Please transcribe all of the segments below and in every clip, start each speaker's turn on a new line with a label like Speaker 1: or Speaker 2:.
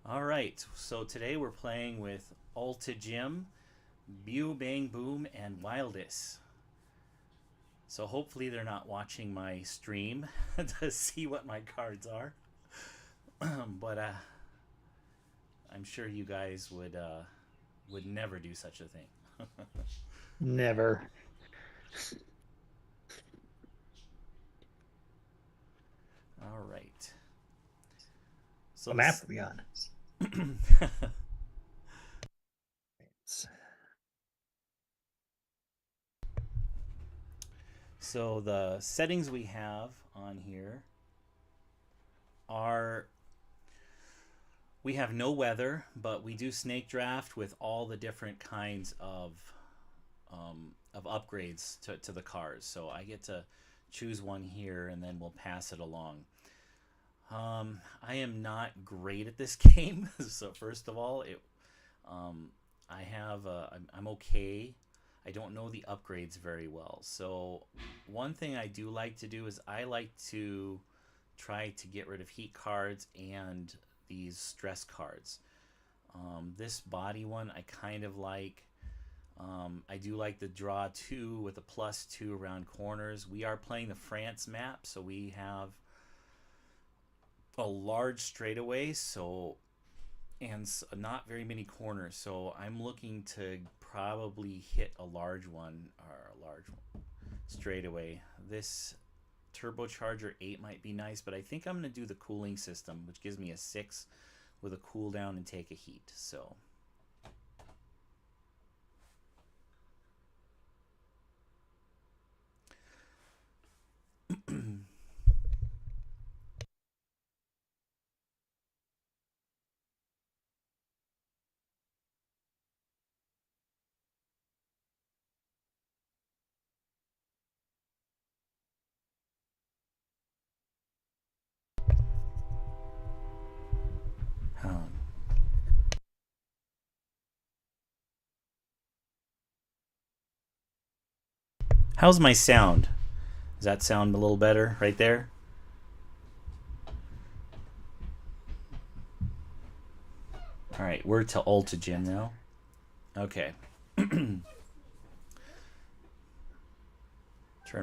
Speaker 1: All right, so today we're playing with Ulta Jim, Bew Bang Boom, and Wildest. So hopefully they're not watching my stream to see what my cards are. But I'm sure you guys would never do such a thing.
Speaker 2: Never.
Speaker 1: All right. So
Speaker 2: What map
Speaker 1: this
Speaker 2: are we on?
Speaker 1: so the settings we have on here are we have no weather, but we do snake draft with all the different kinds of upgrades to the cars. So I get to choose one here, and then we'll pass it along. I am not great at this game, so first of all, um, I'm okay. I don't know the upgrades very well. So one thing I do like to do is I like to try to get rid of heat cards and these stress cards. This body one I kind of like. I do like the draw two with a +2 around corners. We are playing the France map, so we have a large straightaway, so and not very many corners. So I'm looking to probably hit a large one or a large straightaway. This turbocharger 8 might be nice, but I think I'm going to do the cooling system, which gives me a 6 with a cooldown and take a heat. So um, how's my sound? Does that sound a little better right there? All right, we're to Ulta Gym now. Okay. Turn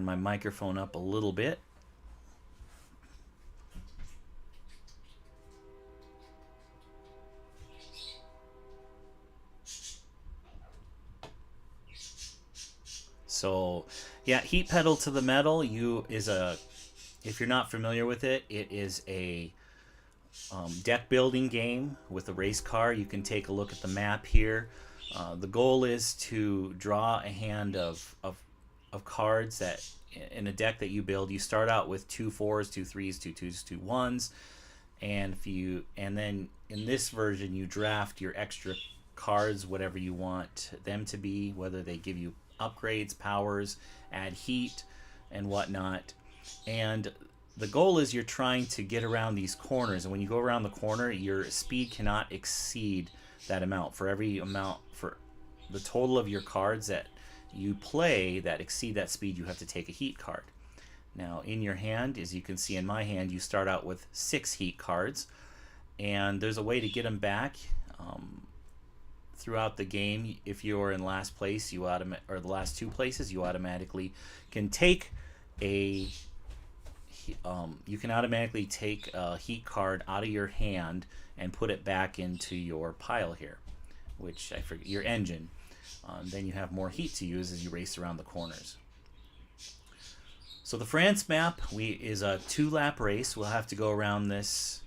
Speaker 1: my microphone up a little bit. So, yeah, heat pedal to the metal. You is a if you're not familiar with it, it is a deck building game with a race car. You can take a look at the map here. The goal is to draw a hand of cards that in a deck that you build. You start out with two fours, two threes, two twos, two ones, and then in this version you draft your extra cards, whatever you want them to be, whether they give you upgrades, powers, add heat, and whatnot. And the goal is you're trying to get around these corners, and when you go around the corner, your speed cannot exceed that amount. For every amount for the total of your cards that you play that exceed that speed, you have to take a heat card. Now, in your hand, as you can see in my hand, you start out with 6 heat cards, and there's a way to get them back. Throughout the game, if you're in last place, or the last two places, you automatically can take a you can automatically take a heat card out of your hand and put it back into your pile here, which I forget your engine. Then you have more heat to use as you race around the corners. So the France map is a 2-lap race. We'll have to go around this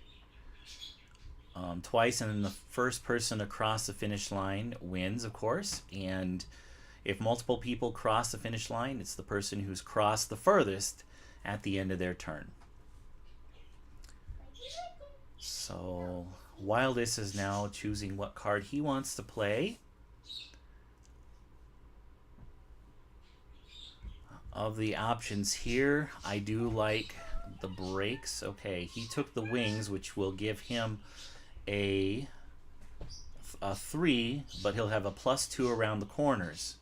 Speaker 1: twice, and then the first person across the finish line wins, of course. And if multiple people cross the finish line, it's the person who's crossed the furthest at the end of their turn. So Wildest is now choosing what card he wants to play. Of the options here, I do like the brakes. Okay, he took the wings, which will give him a a 3, but he'll have a +2 around the corners.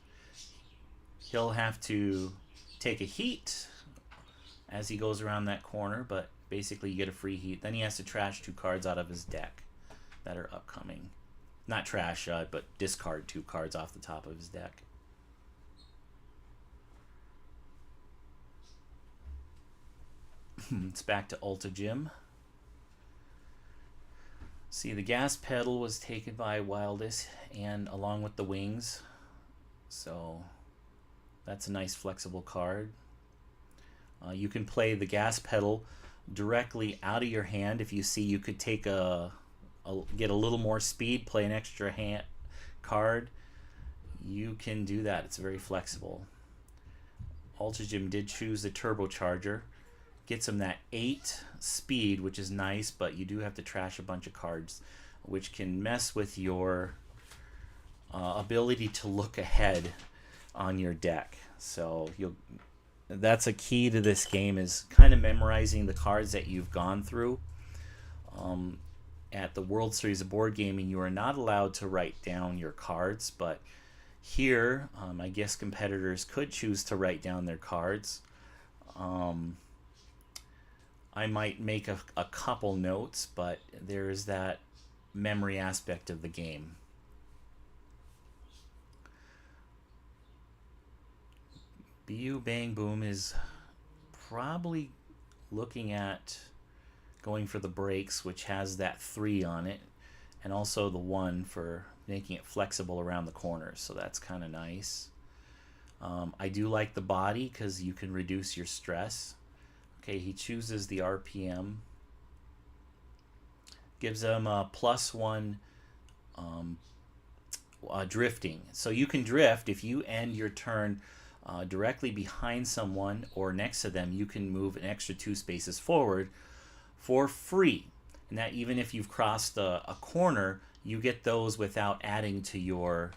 Speaker 1: He'll have to take a heat as he goes around that corner, but basically you get a free heat. Then he has to trash 2 cards out of his deck. that are upcoming. Not trash, but discard 2 cards off the top of his deck. It's back to Ulta Gym. See, the gas pedal was taken by Wildest, and along with the wings. So that's a nice flexible card. You can play the gas pedal directly out of your hand. If you see, you could take get a little more speed, play an extra hand card. You can do that. It's very flexible. Ultra Gym did choose the turbocharger. Gets him that 8 speed, which is nice, but you do have to trash a bunch of cards, which can mess with your ability to look ahead on your deck. So that's a key to this game, is kind of memorizing the cards that you've gone through. At the World Series of Board Gaming, you are not allowed to write down your cards, but here, I guess competitors could choose to write down their cards. I might make a couple notes, but there's that memory aspect of the game. BU Bang Boom is probably looking at going for the brakes, which has that 3 on it, and also the 1 for making it flexible around the corners, so that's kind of nice. I do like the body because you can reduce your stress. Okay, he chooses the RPM. Gives him a +1 drifting. So you can drift if you end your turn directly behind someone or next to them. You can move an extra 2 spaces forward for free. And that even if you've crossed a corner, you get those without adding to your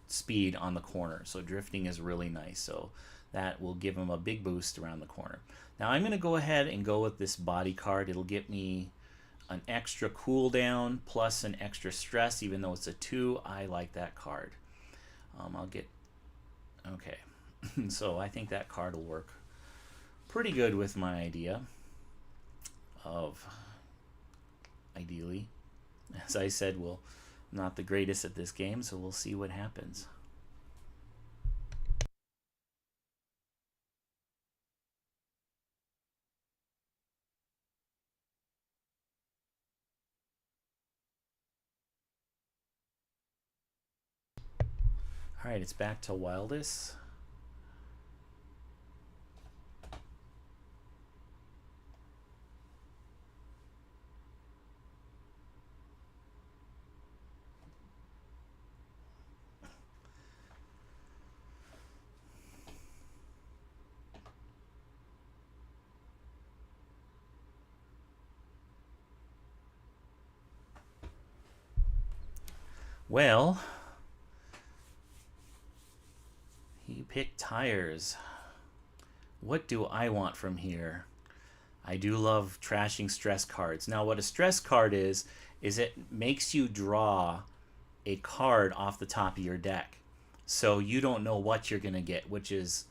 Speaker 1: speed on the corner. So drifting is really nice. So that will give him a big boost around the corner. Now I'm going to go ahead and go with this body card. It'll get me an extra cooldown plus an extra stress, even though it's a 2. I like that card. I'll get... Okay. So I think that card will work pretty good with my idea of... Ideally. As I said, I'm not the greatest at this game, so we'll see what happens. Alright, it's back to Wildest. Well, he picked tires. What do I want from here? I do love trashing stress cards. Now, what a stress card is it makes you draw a card off the top of your deck. So you don't know what you're going to get, which is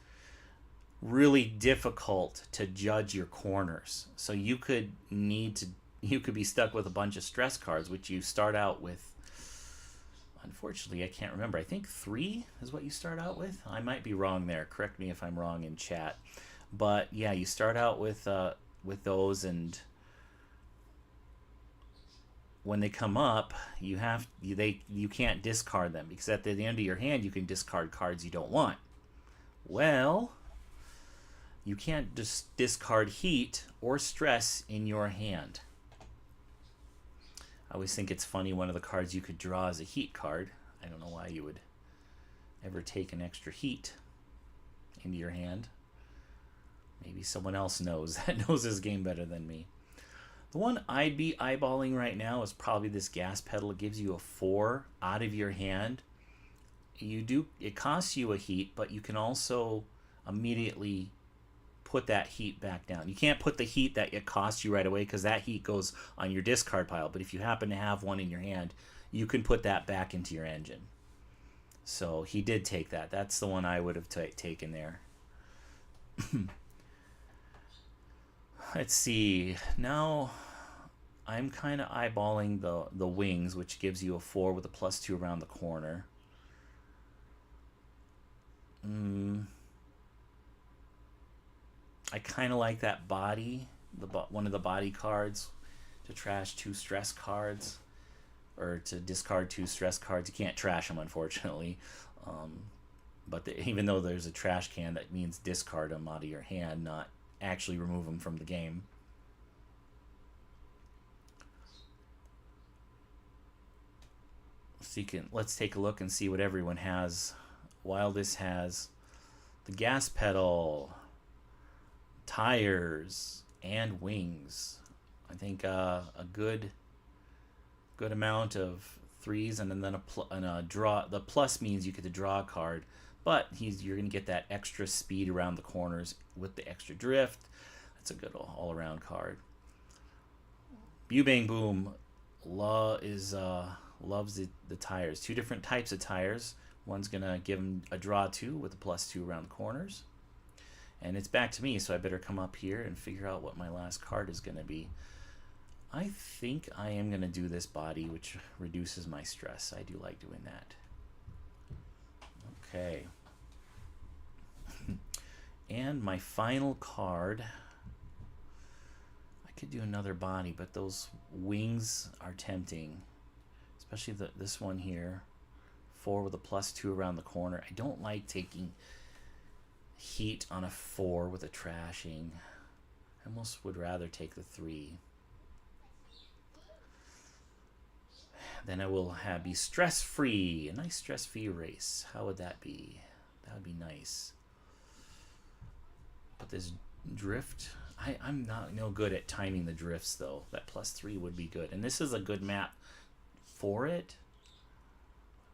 Speaker 1: really difficult to judge your corners. So you could be stuck with a bunch of stress cards, which you start out with. Unfortunately, I can't remember. I think 3 is what you start out with. I might be wrong there. Correct me if I'm wrong in chat. But yeah, you start out with those, and when they come up, you can't discard them, because at the end of your hand you can discard cards you don't want. Well, you can't just discard heat or stress in your hand. I always think it's funny, one of the cards you could draw is a heat card. I don't know why you would ever take an extra heat into your hand. Maybe someone else knows that knows this game better than me. The one I'd be eyeballing right now is probably this gas pedal. It gives you a 4 out of your hand. It costs you a heat, but you can also immediately put that heat back down. You can't put the heat that it costs you right away, because that heat goes on your discard pile. But if you happen to have one in your hand, you can put that back into your engine. So he did take that. That's the one I would have taken there. Let's see. Now I'm kind of eyeballing the wings, which gives you a 4 with a +2 around the corner. I kind of like that body, one of the body cards, to trash 2 stress cards, or to discard 2 stress cards. You can't trash them, unfortunately. But even though there's a trash can, that means discard them out of your hand, not actually remove them from the game. So let's take a look and see what everyone has. Wildest has the gas pedal, tires, and wings. I think a good amount of threes, and then a draw. The plus means you get to draw a card, but you're going to get that extra speed around the corners with the extra drift. That's a good all-around card. Bew Bang Boom loves the tires. 2 different types of tires. One's going to give him a draw 2 with a +2 around the corners. And it's back to me, so I better come up here and figure out what my last card is going to be. I think I am going to do this body, which reduces my stress. I do like doing that. Okay. And my final card. I could do another body, but those wings are tempting. Especially this one here. 4 with a +2 around the corner. I don't like taking heat on a 4 with a trashing. I almost would rather take the 3. Then I will be stress-free. A nice stress-free race. How would that be? That would be nice. But this drift, I'm not no good at timing the drifts, though. That +3 would be good. And this is a good map for it.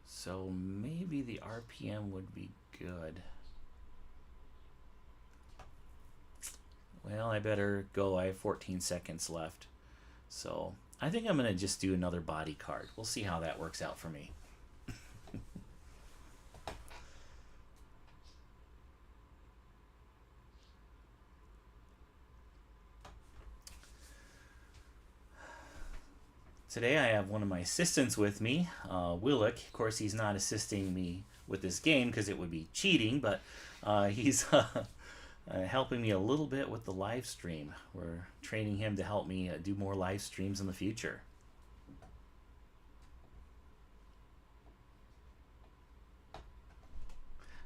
Speaker 1: So maybe the RPM would be good. Well, I better go. I have 14 seconds left. So I think I'm going to just do another body card. We'll see how that works out for me. Today I have one of my assistants with me, Willick. Of course, he's not assisting me with this game because it would be cheating, but he's helping me a little bit with the live stream. We're training him to help me do more live streams in the future.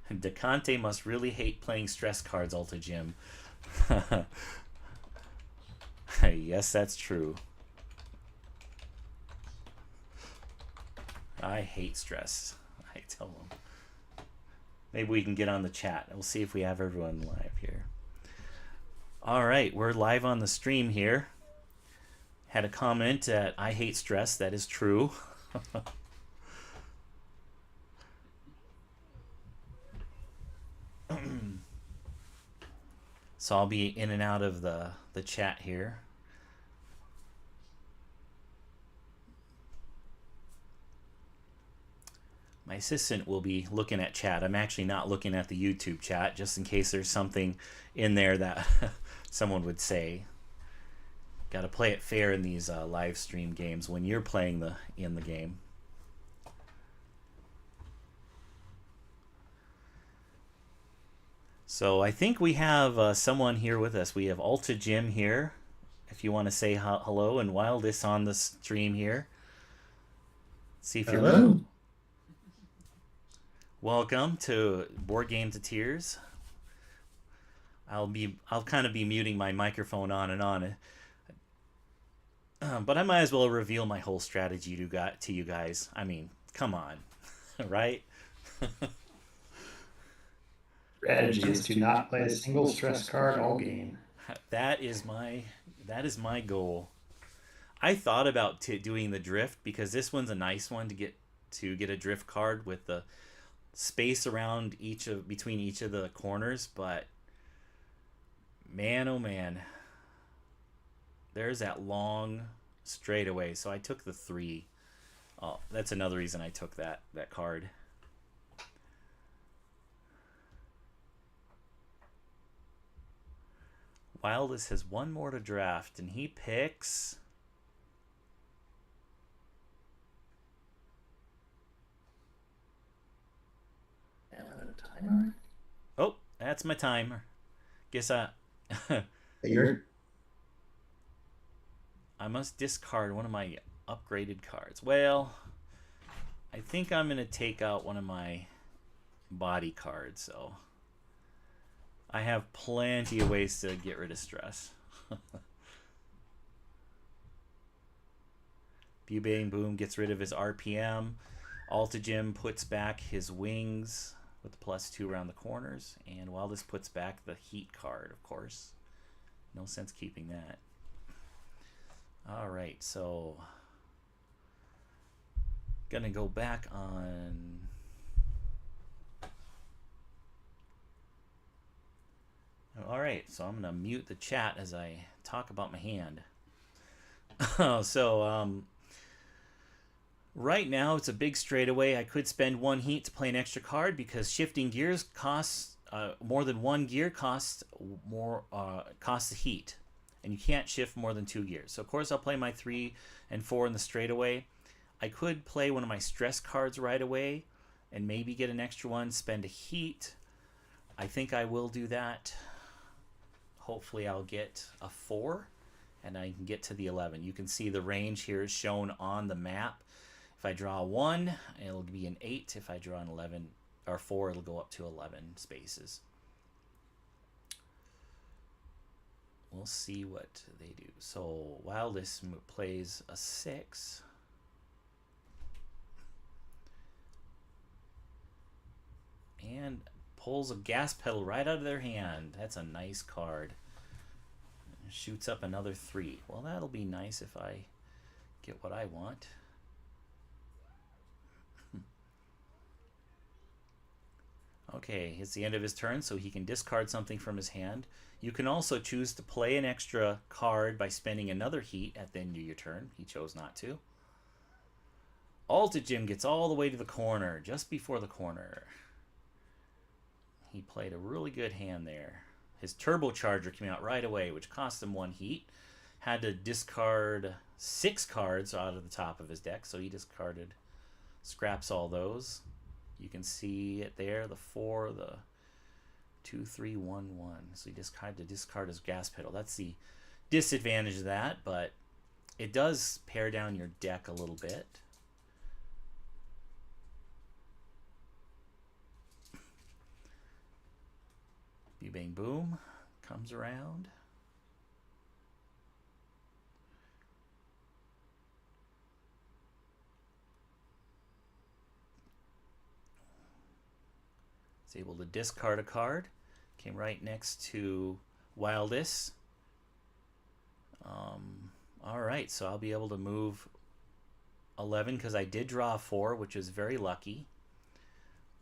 Speaker 1: DeConte must really hate playing stress cards, Alta Jim. Yes, that's true. I hate stress. I tell them. Maybe we can get on the chat. We'll see if we have everyone live here. All right, we're live on the stream here. Had a comment that I hate stress. That is true. So I'll be in and out of the chat here. My assistant will be looking at chat. I'm actually not looking at the YouTube chat, just in case there's something in there that someone would say. Got to play it fair in these live stream games when you're playing in the game. So I think we have someone here with us. We have Alta Jim here. If you want to say hello, and Wildest on the stream here. See if you're
Speaker 2: Hello.
Speaker 1: Welcome to Board Game to Tears. I'll kind of be muting my microphone on and on, but I might as well reveal my whole strategy to you guys. I mean, come on, right?
Speaker 2: Strategy is to not play a single stress card all game.
Speaker 1: That is my goal. I thought about doing the drift because this one's a nice one to get a drift card with the space around between each of the corners, but man, oh man, there's that long straightaway. So I took the 3. Oh, that's another reason I took that card. Wildest has one more to draft, and he picks
Speaker 2: Timer?
Speaker 1: Oh, that's my timer. Guess
Speaker 2: You're
Speaker 1: I must discard one of my upgraded cards. Well, I think I'm going to take out one of my body cards, so I have plenty of ways to get rid of stress. Bubane Boom gets rid of his RPM. Altajim puts back his wings with the +2 around the corners. And while this puts back the heat card, of course. No sense keeping that. Alright, so gonna go back on alright, so I'm gonna mute the chat as I talk about my hand. So right now it's a big straightaway. I could spend 1 heat to play an extra card because shifting gears costs more than 1 gear costs costs heat, and you can't shift more than 2 gears. So of course I'll play my 3 and 4 in the straightaway. I could play one of my stress cards right away and maybe get an extra one, spend a heat. I think I will do that. Hopefully I'll get a 4 and I can get to the 11. You can see the range here is shown on the map. If I draw 1, it'll be an 8. If I draw an 11 or 4, it'll go up to 11 spaces. We'll see what they do. So while this plays a 6, and pulls a gas pedal right out of their hand. That's a nice card. Shoots up another 3. Well, that'll be nice if I get what I want. Okay, it's the end of his turn, so he can discard something from his hand. You can also choose to play an extra card by spending another heat at the end of your turn. He chose not to. Altajim gets all the way to the corner, just before the corner. He played a really good hand there. His turbocharger came out right away, which cost him 1 heat. Had to discard 6 cards out of the top of his deck, so he discarded, scraps all those. You can see it there, the 4, the 2, 3, 1, 1. So he just had to discard his gas pedal. That's the disadvantage of that, but it does pare down your deck a little bit. Bang Boom comes around. It's able to discard a card. Came right next to Wildest. Alright, so I'll be able to move 11 because I did draw a 4, which is very lucky.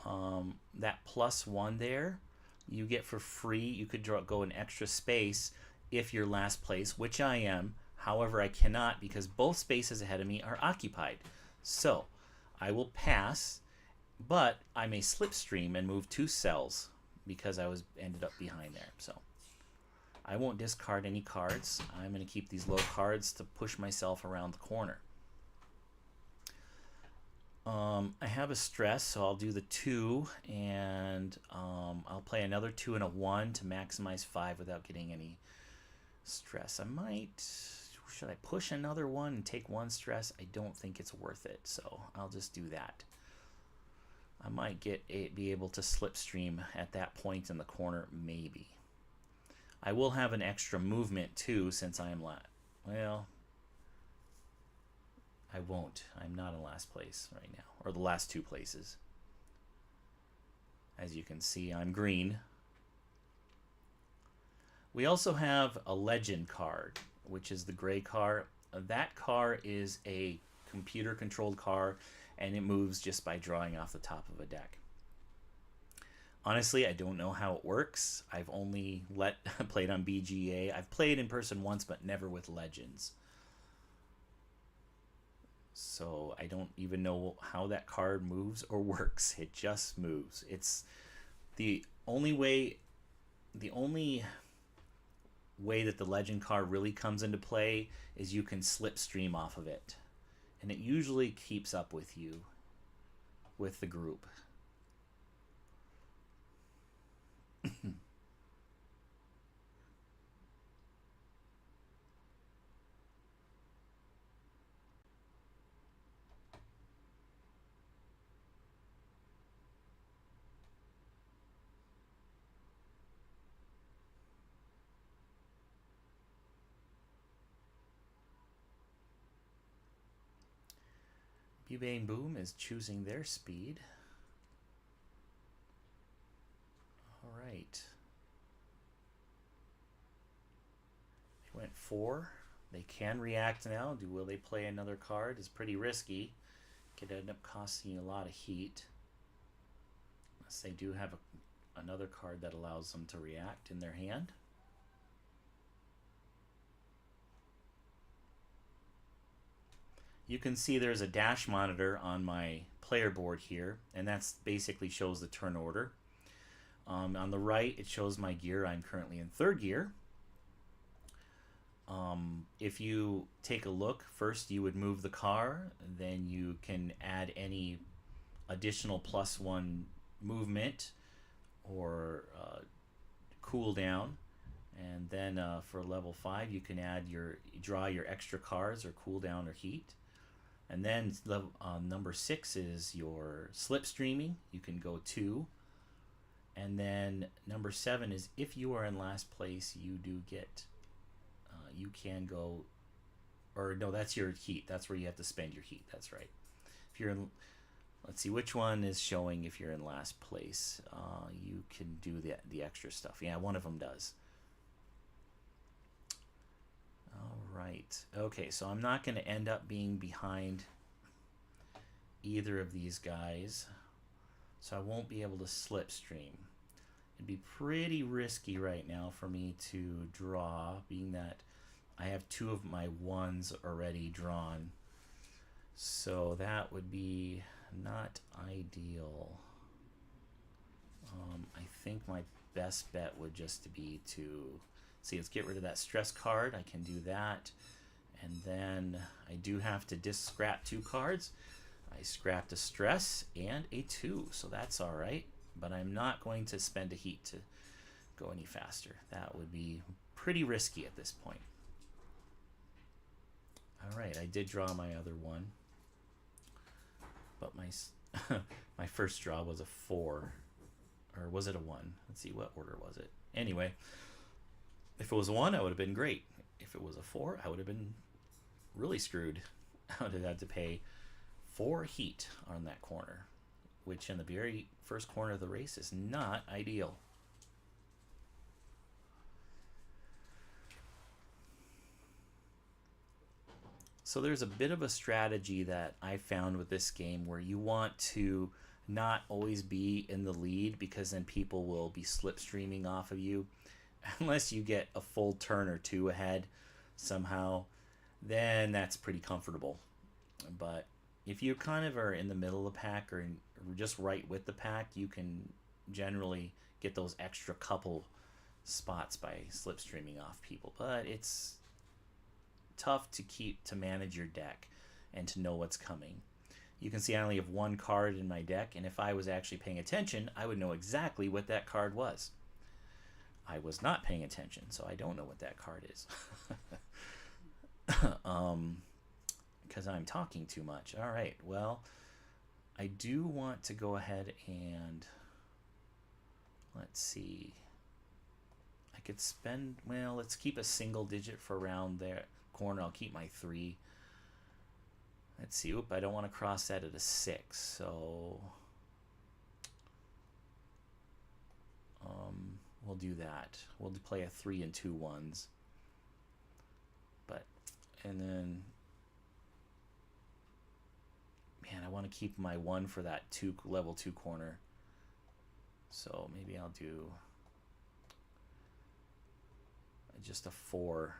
Speaker 1: That +1 there, you get for free. You could go an extra space if you're last place, which I am. However, I cannot because both spaces ahead of me are occupied. So I will pass, but I may slipstream and move 2 cells because I ended up behind there. So I won't discard any cards. I'm going to keep these low cards to push myself around the corner. I have a stress, so I'll do the 2, and I'll play another 2 and a 1 to maximize 5 without getting any stress. I might, should I push another 1 and take 1 stress? I don't think it's worth it, so I'll just do that. I might be able to slipstream at that point in the corner, maybe. I will have an extra movement too, since I am well, I won't. I'm not in last place right now, or the last 2 places. As you can see, I'm green. We also have a legend card, which is the gray car. That car is a computer-controlled car, and it moves just by drawing off the top of a deck. Honestly, I don't know how it works. I've only played on BGA. I've played in person once, but never with legends. So I don't even know how that card moves or works. It just moves. It's the only way that the legend card really comes into play is you can slipstream off of it. And it usually keeps up with you, with the group. Bubane Boom is choosing their speed. All right. They went 4. They can react now. Will they play another card? It's pretty risky. Could end up costing you a lot of heat. Unless they do have another card that allows them to react in their hand. You can see there's a dash monitor on my player board here, and that's basically shows the turn order. On the right, it shows my gear. I'm currently in 3rd gear. If you take a look, first you would move the car, then you can add any additional +1 movement or cooldown, and then for level 5 you can add draw your extra cards or cooldown or heat. And then number 6 is your slipstreaming. You can go 2. And then number 7 is if you are in last place, you do get, you can go, or no, that's your heat. That's where you have to spend your heat. That's right. If you're in, let's see, which one is showing if you're in last place. You can do the extra stuff. Yeah, one of them does. All right. Okay, so I'm not going to end up being behind either of these guys, so I won't be able to slipstream. It'd be pretty risky right now for me to draw, being that I have 2 of my 1s already drawn. So that would be not ideal. I think my best bet would just be to see, let's get rid of that stress card. I can do that. And then I do have to scrap 2 cards. I scrapped a stress and a 2, so that's all right. But I'm not going to spend a heat to go any faster. That would be pretty risky at this point. All right, I did draw my other one, but my my first draw was a 4, or was it a 1? Let's see, what order was it? Anyway, if it was a 1, I would have been great. If it was a 4, I would have been really screwed. I would have had to pay 4 heat on that corner, which in the very first corner of the race is not ideal. So there's a bit of a strategy that I found with this game where you want to not always be in the lead, because then people will be slipstreaming off of you. Unless you get a full turn or 2 ahead somehow, then that's pretty comfortable. But if you kind of are in the middle of the pack or just right with the pack, you can generally get those extra couple spots by slipstreaming off people. But it's tough to manage your deck and to know what's coming. You can see I only have 1 card in my deck, and if I was actually paying attention, I would know exactly what that card was. I was not paying attention, so I don't know what that card is. Because I'm talking too much. All right, well, I do want to go ahead and, let's see. I could spend, well, let's keep a single digit for around there corner. I'll keep my 3. Let's see. Oop, I don't want to cross that at a 6, so we'll do that. We'll play a 3 and 2 1s. But, and then, man, I want to keep my 1 for that level 2 corner. So maybe I'll do just a 4.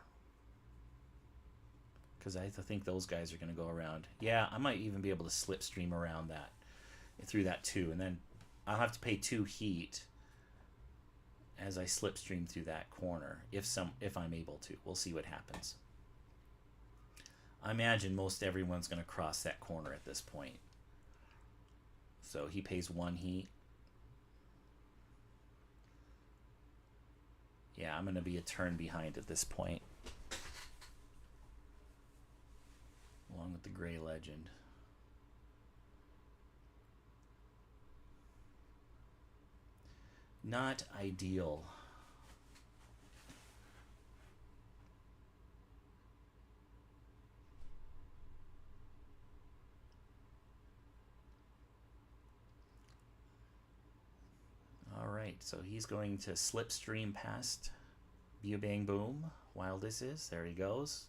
Speaker 1: Because I think those guys are going to go around. Yeah, I might even be able to slipstream around that, through that 2. And then I'll have to pay 2 heat as I slipstream through that corner, if I'm able to. We'll see what happens. I imagine most everyone's going to cross that corner at this point. So he pays 1 heat. Yeah, I'm going to be a turn behind at this point, along with the Gray Legend. Not ideal. so he's going to slipstream past Bang Boom. Wildest is. There he goes.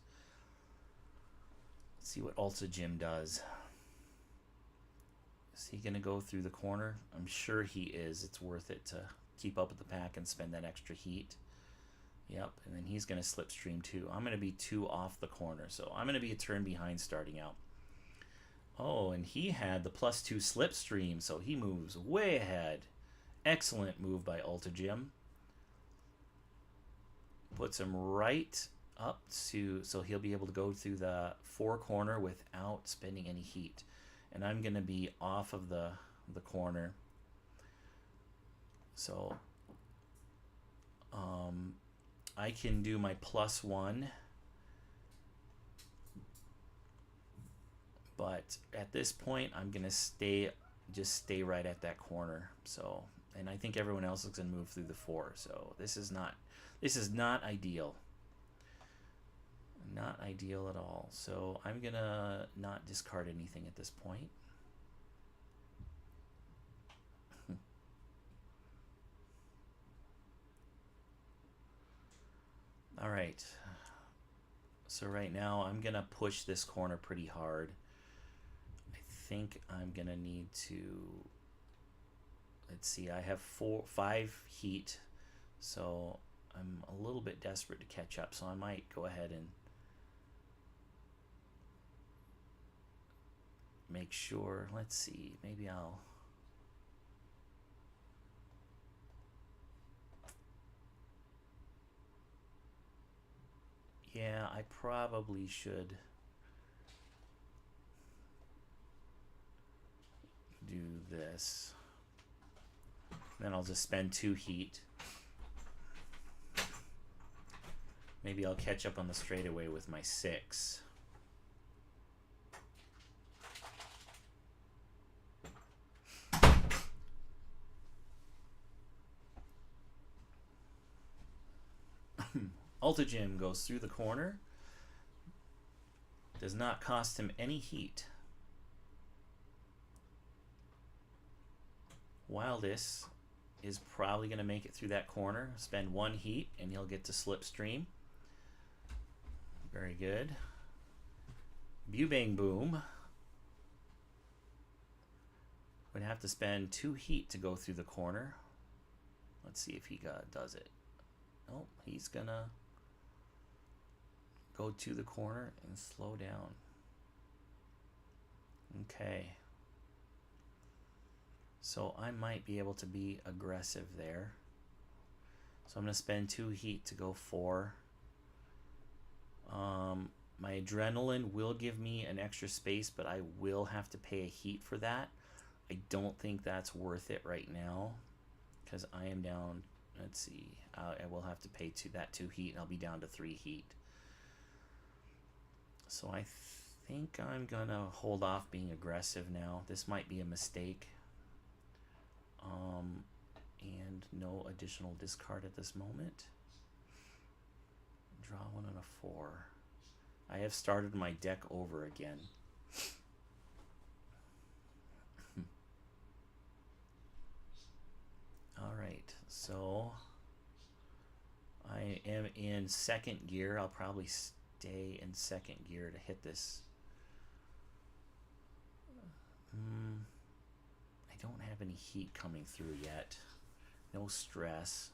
Speaker 1: Let's see what Ultra Jim does. Is he going to go through the corner? I'm sure he is. It's worth it to keep up with the pack and spend that extra heat. Yep, and then he's going to slipstream too. I'm going to be 2 off the corner, so I'm going to be a turn behind starting out. Oh, and he had the +2 slipstream, so he moves way ahead. Excellent move by Ultra Jim. Puts him right up to, so he'll be able to go through the 4 corner without spending any heat. And I'm going to be off of the corner. So I can do my +1. But at this point, I'm going to just stay right at that corner. So, and I think everyone else is going to move through the 4. So this is not ideal. Not ideal at all. So I'm going to not discard anything at this point. All right. So right now I'm going to push this corner pretty hard. I think I'm going to need to, let's see, I have 5 heat. So I'm a little bit desperate to catch up. So I might go ahead and make sure, let's see, maybe I'll, yeah, I probably should do this. Then I'll just spend 2 heat. Maybe I'll catch up on the straightaway with my 6. Ultra Jim goes through the corner. Does not cost him any heat. Wildest is probably going to make it through that corner. Spend 1 heat and he'll get to slipstream. Very good. Bang Boom would have to spend 2 heat to go through the corner. Let's see if he does it. Nope, he's gonna go to the corner and slow down. Okay. So I might be able to be aggressive there. So I'm going to spend 2 heat to go 4. My adrenaline will give me an extra space, but I will have to pay a heat for that. I don't think that's worth it right now because I am down, let's see, I will have to pay that 2 heat and I'll be down to 3 heat. So I think I'm going to hold off being aggressive now. This might be a mistake. And no additional discard at this moment. Draw 1 on a 4. I have started my deck over again. Alright, so I am in 2nd gear. I'll probably stay in 2nd gear to hit this. I don't have any heat coming through yet. No stress.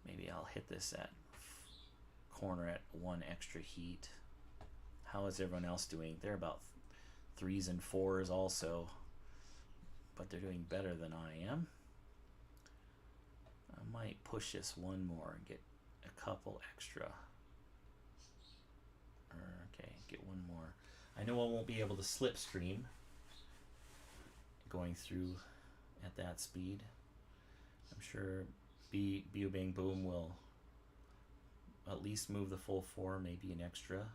Speaker 1: Maybe I'll hit this at corner at 1 extra heat. How is everyone else doing? They're about 3s and 4s also, but they're doing better than I am. I might push this 1 more and get a couple extra. Okay, get 1 more. I know I won't be able to slipstream going through at that speed. I'm sure Bang Boom will at least move the full 4, maybe an extra.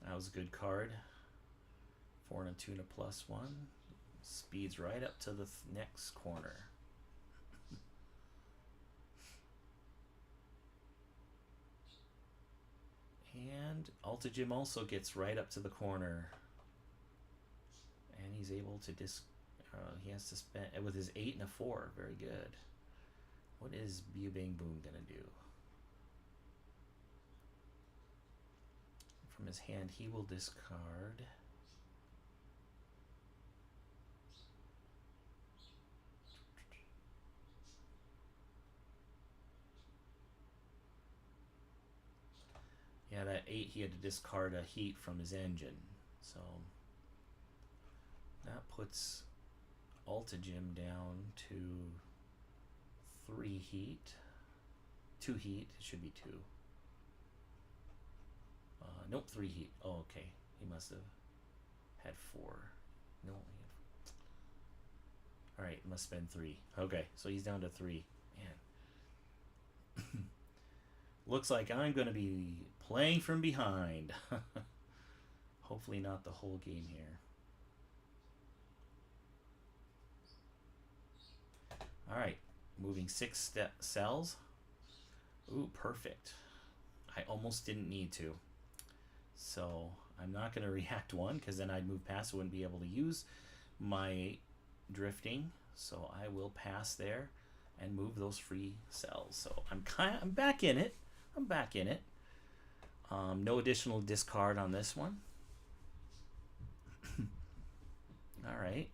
Speaker 1: That was a good card. 4 and a 2 and a +1. Speeds right up to the next corner. And Ultra Jim also gets right up to the corner. And he's able to he has to spend with his 8 and a 4. Very good. What is Bew Bang Boom gonna do? From his hand, he will discard. Yeah, that 8, he had to discard a heat from his engine. So that puts Altajim down to 3 heat. 2 heat. It should be 2. Nope, 3 heat. Oh, okay. He must have had 4. No, alright, it must have been 3. Okay, so he's down to 3. Man. Looks like I'm going to be playing from behind. Hopefully not the whole game here. Alright, moving 6 cells. Ooh, perfect. I almost didn't need to. So I'm not going to react 1 because then I'd move past. I wouldn't be able to use my drifting. So I will pass there and move those free cells. So I'm back in it. I'm back in it. No additional discard on this one. All right.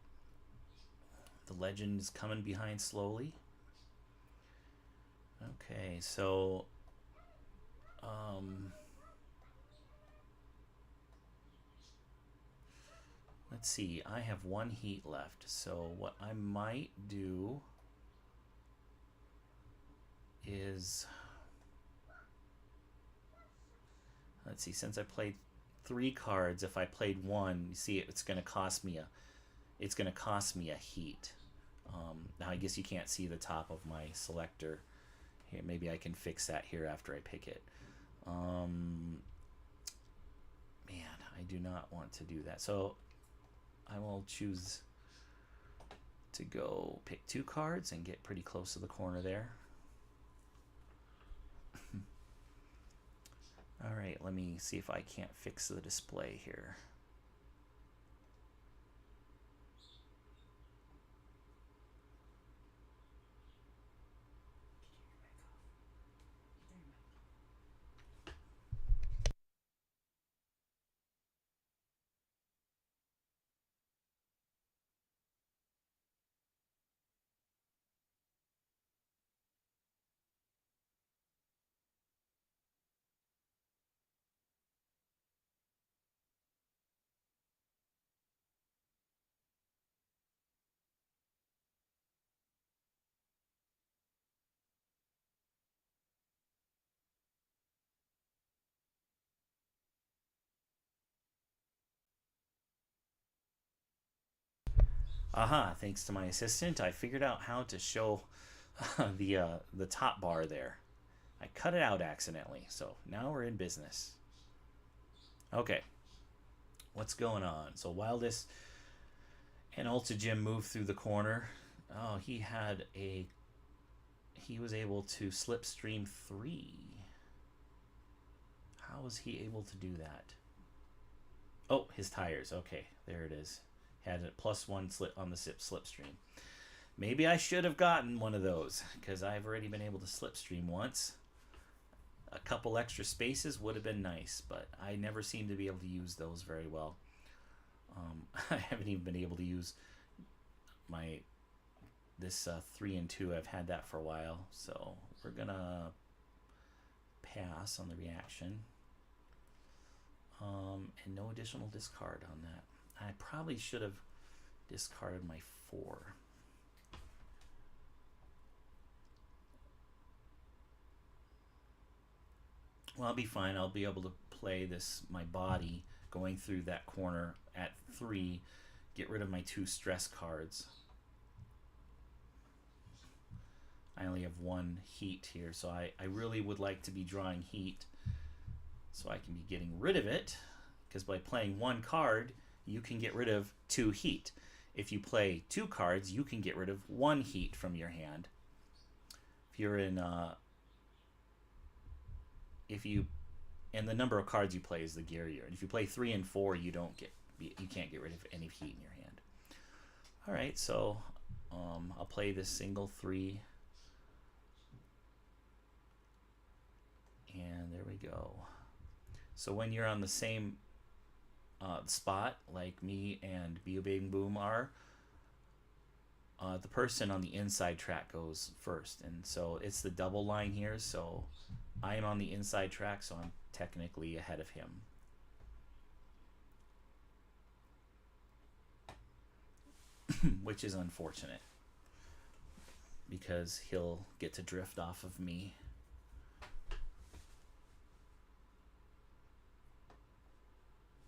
Speaker 1: The legend is coming behind slowly. Okay, so let's see. I have 1 heat left. So what I might do is, let's see, since I played 3 cards, if I played 1, you see it's going to cost me a heat. Now I guess you can't see the top of my selector here. Maybe I can fix that here after I pick it. Man, I do not want to do that. So I will choose to go pick 2 cards and get pretty close to the corner there. All right, let me see if I can't fix the display here. Aha, thanks to my assistant, I figured out how to show the top bar there. I cut it out accidentally, so now we're in business. Okay, what's going on? So Wildest and Altajim moved through the corner. Oh, he was able to slipstream 3. How was he able to do that? Oh, his tires. Okay, there it is. Had a +1 slip on the slipstream. Maybe I should have gotten one of those because I've already been able to slipstream once. A couple extra spaces would have been nice, but I never seem to be able to use those very well. I haven't even been able to use this 3 and 2. I've had that for a while, so we're gonna pass on the reaction. And no additional discard on that. I probably should have discarded my 4. Well, I'll be fine. I'll be able to play my body going through that corner at 3, get rid of my 2 stress cards. I only have 1 heat here, so I really would like to be drawing heat so I can be getting rid of it, because by playing 1 card, you can get rid of 2 heat. If you play 2 cards, you can get rid of 1 heat from your hand. If you're in, and the number of cards you play is the gear you're in. If you play 3 and 4, you can't get rid of any heat in your hand. All right, so I'll play this single 3. And there we go. So when you're on the same spot like me and Bio Bang Boom are, the person on the inside track goes first. And so it's the double line here. So I am on the inside track, so I'm technically ahead of him. Which is unfortunate because he'll get to drift off of me.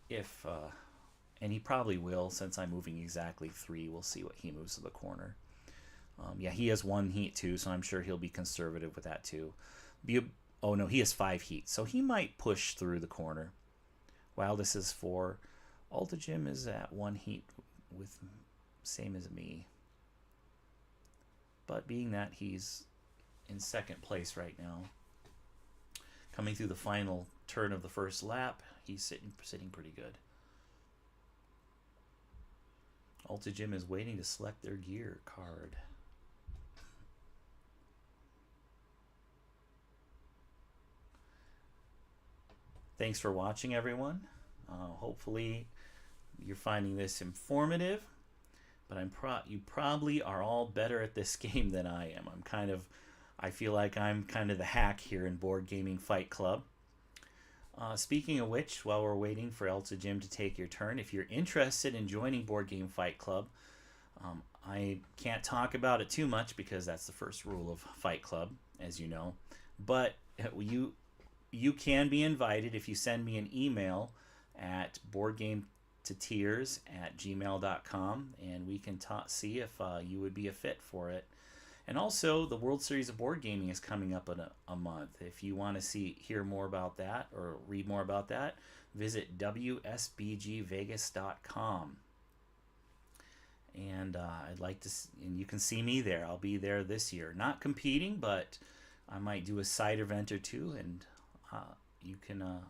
Speaker 1: If and he probably will, since I'm moving exactly 3. We'll see what he moves to the corner. Yeah, he has 1 heat too, so I'm sure he'll be conservative with that too. Oh no, he has 5 heat, so he might push through the corner. While this is 4, Alta Jim is at 1 heat with same as me. But being that he's in second place right now, coming through the final turn of the first lap, he's sitting pretty good. Alta Jim is waiting to select their gear card. Thanks for watching, everyone. Hopefully you're finding this informative, but you probably are all better at this game than I am. I feel like I'm kind of the hack here in Board Gaming Fight Club. Speaking of which, while we're waiting for Elsa Jim to take your turn, if you're interested in joining Board Game Fight Club, I can't talk about it too much because that's the first rule of Fight Club, as you know. But you can be invited if you send me an email at boardgametotears@gmail.com, and we can see if you would be a fit for it. And also, the World Series of Board Gaming is coming up in a month. If you want to hear more about that or read more about that, visit wsbgvegas.com. And I'd like to, and you can see me there. I'll be there this year. Not competing, but I might do a side event or two, and you can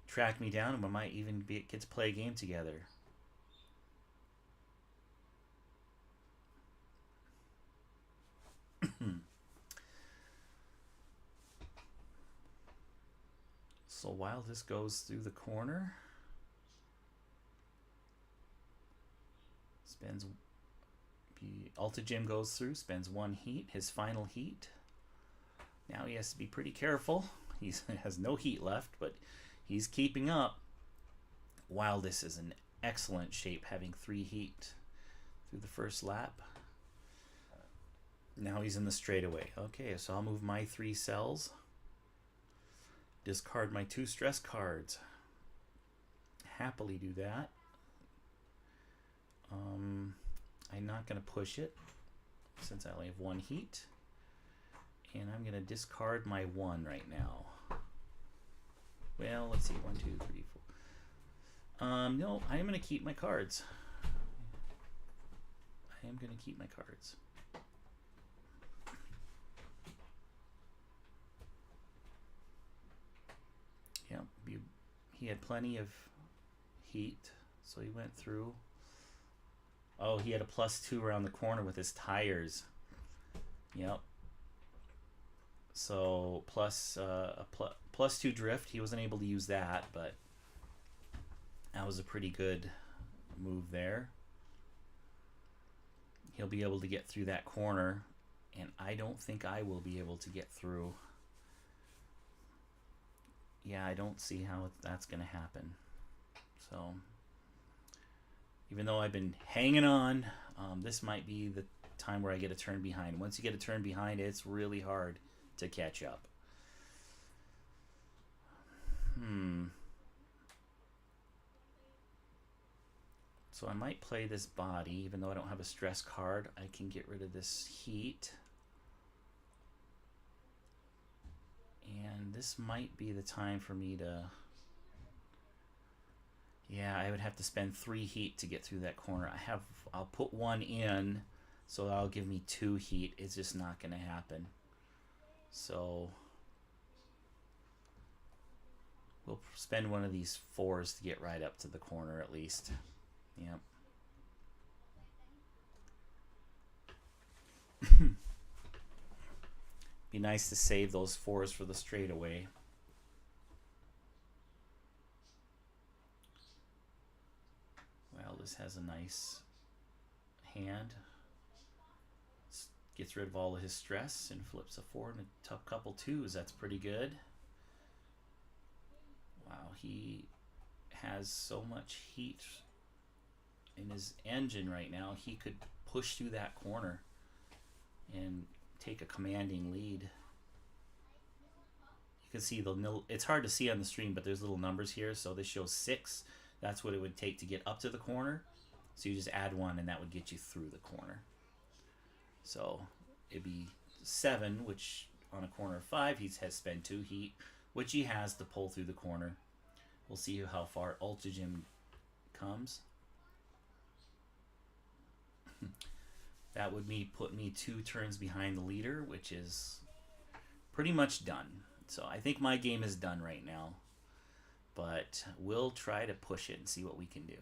Speaker 1: track me down, and we might even get to play a game together. So while this goes through the corner, Alta Jim goes through, spends 1 heat, his final heat. Now he has to be pretty careful. He has no heat left, but he's keeping up. While this is in excellent shape, having 3 heat through the first lap. Now he's in the straightaway. Okay, so I'll move my 3 cells. Discard my 2 stress cards. Happily do that. I'm not going to push it since I only have 1 heat. And I'm going to discard my 1 right now. Well, let's see. 1, 2, 3, 4. No, I am going to keep my cards. I am going to keep my cards. Yeah, he had plenty of heat, so he went through. Oh, he had a +2 around the corner with his tires. Yep. So +2 drift. He wasn't able to use that, but that was a pretty good move there. He'll be able to get through that corner, and I don't think I will be able to get through. Yeah, I don't see how that's going to happen. So, even though I've been hanging on, this might be the time where I get a turn behind. Once you get a turn behind, it's really hard to catch up. So I might play this body, even though I don't have a stress card. I can get rid of this heat. And this might be the time for me to... Yeah, I would have to spend 3 heat to get through that corner. I'll put 1 in, so that'll give me 2 heat. It's just not going to happen. So we'll spend one of these 4s to get right up to the corner at least. Yep. Be nice to save those fours for the straightaway. Well, this has a nice hand. Gets rid of all of his stress and flips a four and a tough couple twos. That's pretty good. Wow, he has so much heat in his engine right now. He could push through that corner and take a commanding lead. You can see it's hard to see on the stream, but there's little numbers here. So this shows 6. That's what it would take to get up to the corner. So you just add 1 and that would get you through the corner. So it'd be 7, which on a corner of 5, he has spent 2 heat, which he has to pull through the corner. We'll see how far Ultra Jim comes. That would put me 2 turns behind the leader, which is pretty much done. So I think my game is done right now. But we'll try to push it and see what we can do.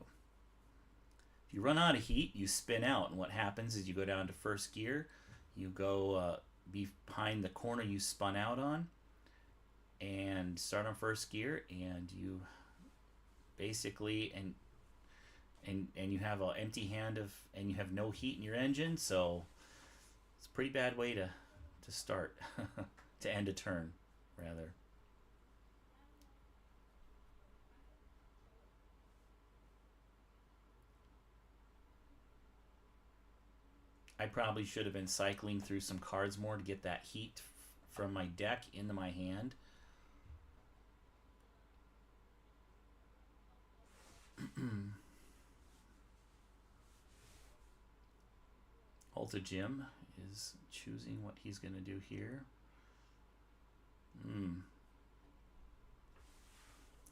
Speaker 1: If you run out of heat, you spin out. And what happens is you go down to first gear. You go behind the corner you spun out on. And start on first gear. And you basically... And you have an empty hand and you have no heat in your engine, so it's a pretty bad way to start, to end a turn, rather. I probably should have been cycling through some cards more to get that heat from my deck into my hand. Ultra Jim is choosing what he's going to do here.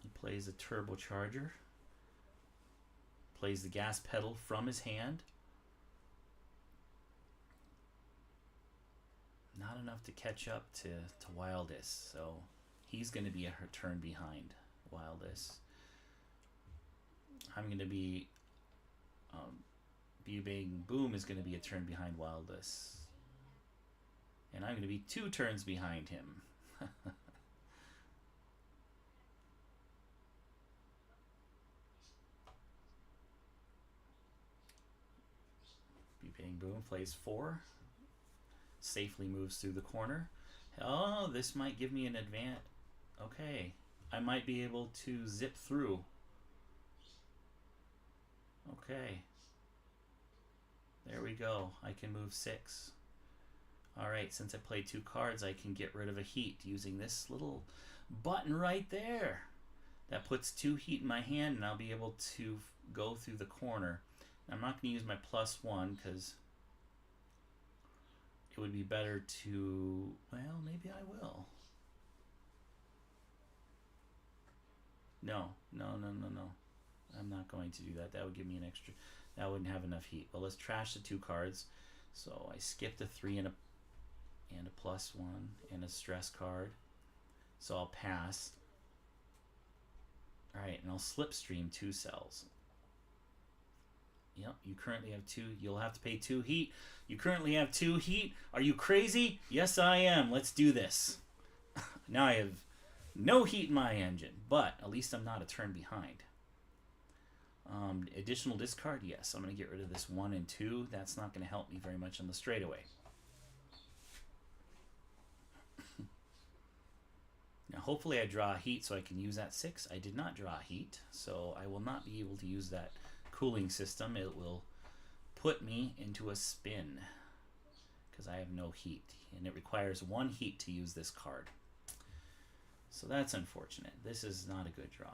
Speaker 1: He plays a turbocharger. Plays the gas pedal from his hand. Not enough to catch up to Wildest, so he's going to be a turn behind Wildest. I'm going to be... Bang Boom is going to be a turn behind Wildest. And I'm going to be 2 turns behind him. Bang Boom plays 4. Safely moves through the corner. Oh, this might give me an advance. Okay. I might be able to zip through. Okay. There we go. I can move 6. Alright, since I played 2 cards, I can get rid of a heat using this little button right there. That puts 2 heat in my hand, and I'll be able to go through the corner. I'm not going to use my +1 because it would be better to... Well, maybe I will. No. I'm not going to do that. That would give me an extra... That wouldn't have enough heat. But let's trash the 2 cards. So I skipped a 3 and a +1 and a stress card. So I'll pass. Alright, and I'll slipstream 2 cells. Yep, you currently have 2. You'll have to pay 2 heat. You currently have 2 heat. Are you crazy? Yes, I am. Let's do this. Now I have no heat in my engine, but at least I'm not a turn behind. Additional discard, yes. I'm going to get rid of this 1 and 2. That's not going to help me very much on the straightaway. Now, hopefully I draw heat so I can use that 6. I did not draw heat, so I will not be able to use that cooling system. It will put me into a spin because I have no heat, and it requires 1 heat to use this card. So that's unfortunate. This is not a good draw.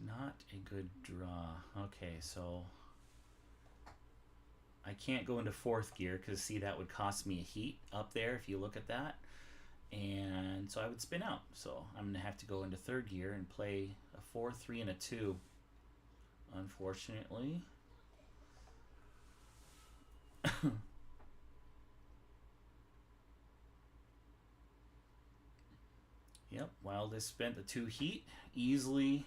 Speaker 1: Not a good draw. Okay, so I can't go into 4th gear because, see, that would cost me a heat up there if you look at that. And so I would spin out. So I'm going to have to go into third gear and play a 4, 3, and a 2. Unfortunately. Yep, Wildest spent the 2 heat, easily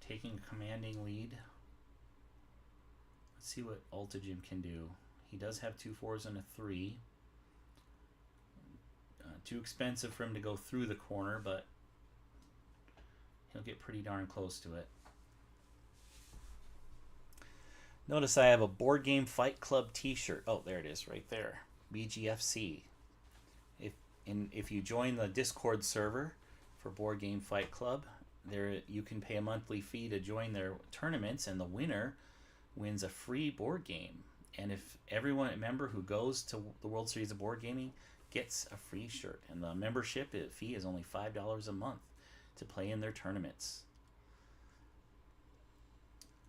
Speaker 1: taking a commanding lead. Let's see what Ultigym can do. He does have 2 4s and a 3. Too expensive for him to go through the corner, but he'll get pretty darn close to it. Notice I have a Board Game Fight Club t-shirt. Oh, there it is right there. BGFC. If you join the Discord server for Board Game Fight Club, there you can pay a monthly fee to join their tournaments, and the winner wins a free board game. And if everyone member who goes to the World Series of Board Gaming gets a free shirt, and the membership fee is only $5 a month to play in their tournaments.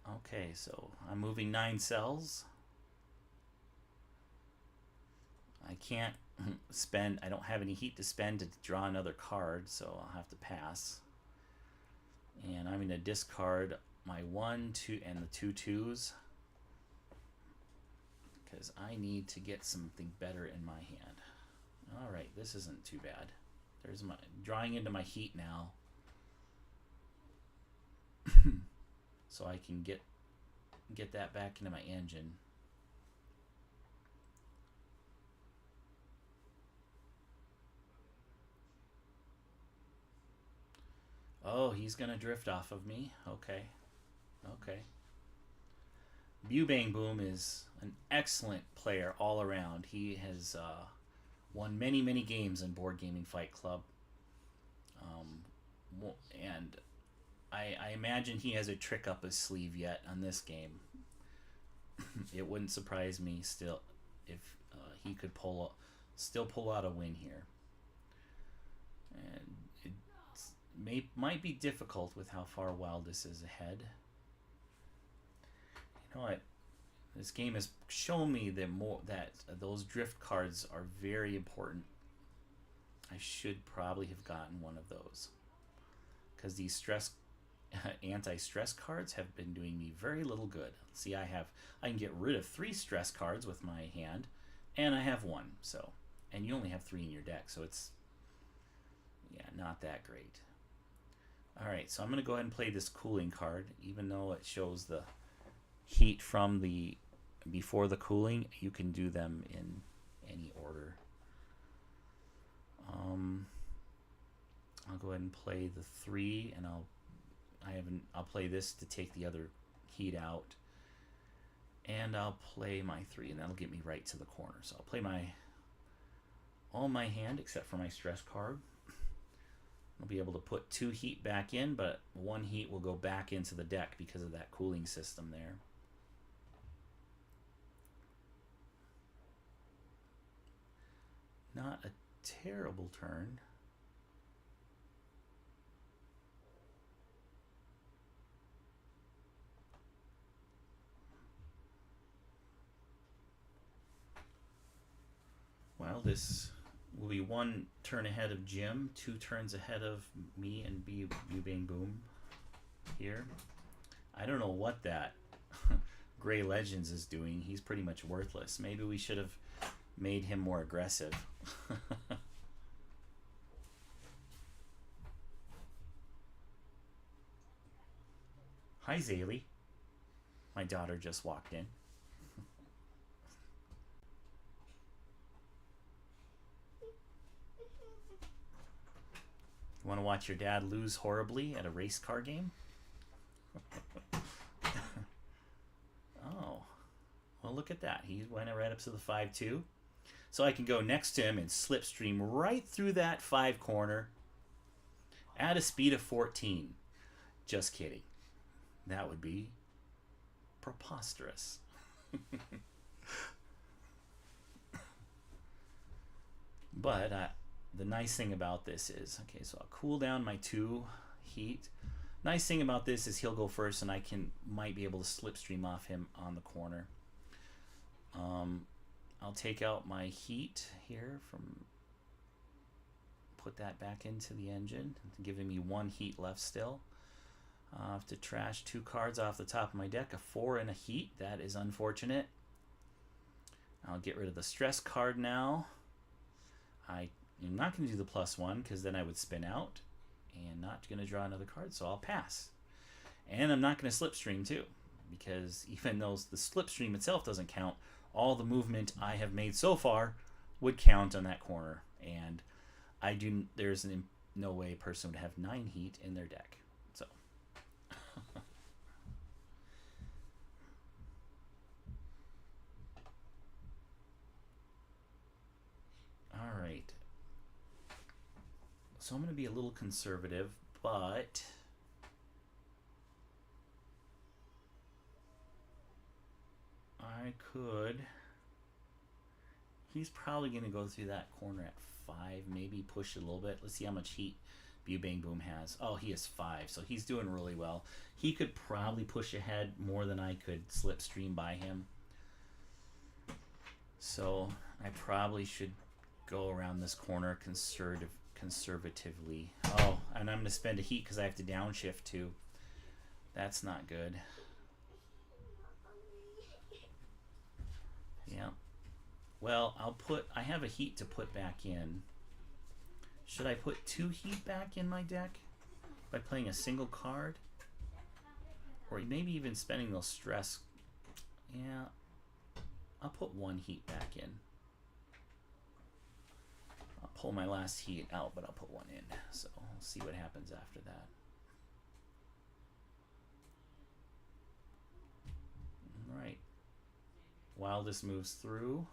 Speaker 1: Okay, so I'm moving 9 cells. I can't spend, I don't have any heat to spend to draw another card, so I'll have to pass. And I'm going to discard my 1, 2, and the 2 2s because I need to get something better in my hand. Alright, this isn't too bad. There's my drawing into my heat now. So I can get that back into my engine. Oh, he's gonna drift off of me. Okay. Okay. Bang Boom is an excellent player all around. He has won many, many games in Board Gaming Fight Club. And I imagine he has a trick up his sleeve yet on this game. It wouldn't surprise me still if he could still pull out a win here. And it might be difficult with how far Wildest is ahead. You know what? This game has shown me that those drift cards are very important. I should probably have gotten one of those because these anti-stress cards have been doing me very little good. See, I can get rid of 3 stress cards with my hand, and I have 1. So, and you only have 3 in your deck, so it's not that great. All right, so I'm going to go ahead and play this cooling card, even though it shows the heat from the before the cooling. You can do them in any order. I'll go ahead and play the 3, and I'll play this to take the other heat out, and I'll play my 3, and that'll get me right to the corner. So I'll play all my hand except for my stress card. I'll be able to put 2 heat back in, but 1 heat will go back into the deck because of that cooling system there. Not a terrible turn. Well, this will be 1 turn ahead of Jim, 2 turns ahead of me and Bang Boom here. I don't know what that Gray Legends is doing. He's pretty much worthless. Maybe we should have made him more aggressive. Hi, Zaylee. My daughter just walked in. You want to watch your dad lose horribly at a race car game? Oh, well, look at that. He went right up to the 5-2. So I can go next to him and slipstream right through that 5 corner at a speed of 14. Just kidding. That would be preposterous. But the nice thing about this is, okay, so I'll cool down my 2 heat. Nice thing about this is he'll go first, and I might be able to slipstream off him on the corner. I'll take out my heat here from put that back into the engine, giving me 1 heat left still. I have to trash 2 cards off the top of my deck, a 4 and a heat. That is unfortunate. I'll get rid of the stress card now. I'm not going to do the +1 because then I would spin out and not going to draw another card, so I'll pass. And I'm not going to slipstream too, because even though the slipstream itself doesn't count, all the movement I have made so far would count on that corner, and there's no way a person would have 9 heat in their deck. So all right, so I'm going to be a little conservative, but I could. He's probably going to go through that corner at 5, maybe push it a little bit. Let's see how much heat Bang Boom has. Oh, he has 5, so he's doing really well. He could probably push ahead more than I could slipstream by him. So I probably should go around this corner conservatively. Oh, and I'm going to spend a heat because I have to downshift too. That's not good. Yeah. Well, I have a heat to put back in. Should I put 2 heat back in my deck by playing a single card? Or maybe even spending those stress. Yeah. I'll put 1 heat back in. I'll pull my last heat out, but I'll put 1 in. So we'll see what happens after that. All right. While this moves through,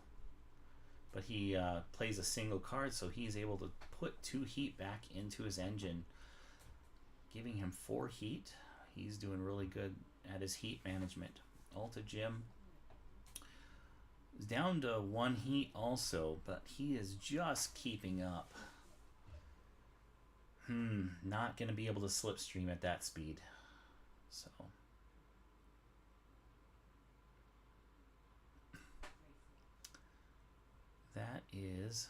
Speaker 1: but he plays a single card, so he's able to put 2 heat back into his engine, giving him 4 heat. He's doing really good at his heat management. Alta Jim is down to 1 heat also, but he is just keeping up. Not going to be able to slipstream at that speed. So that is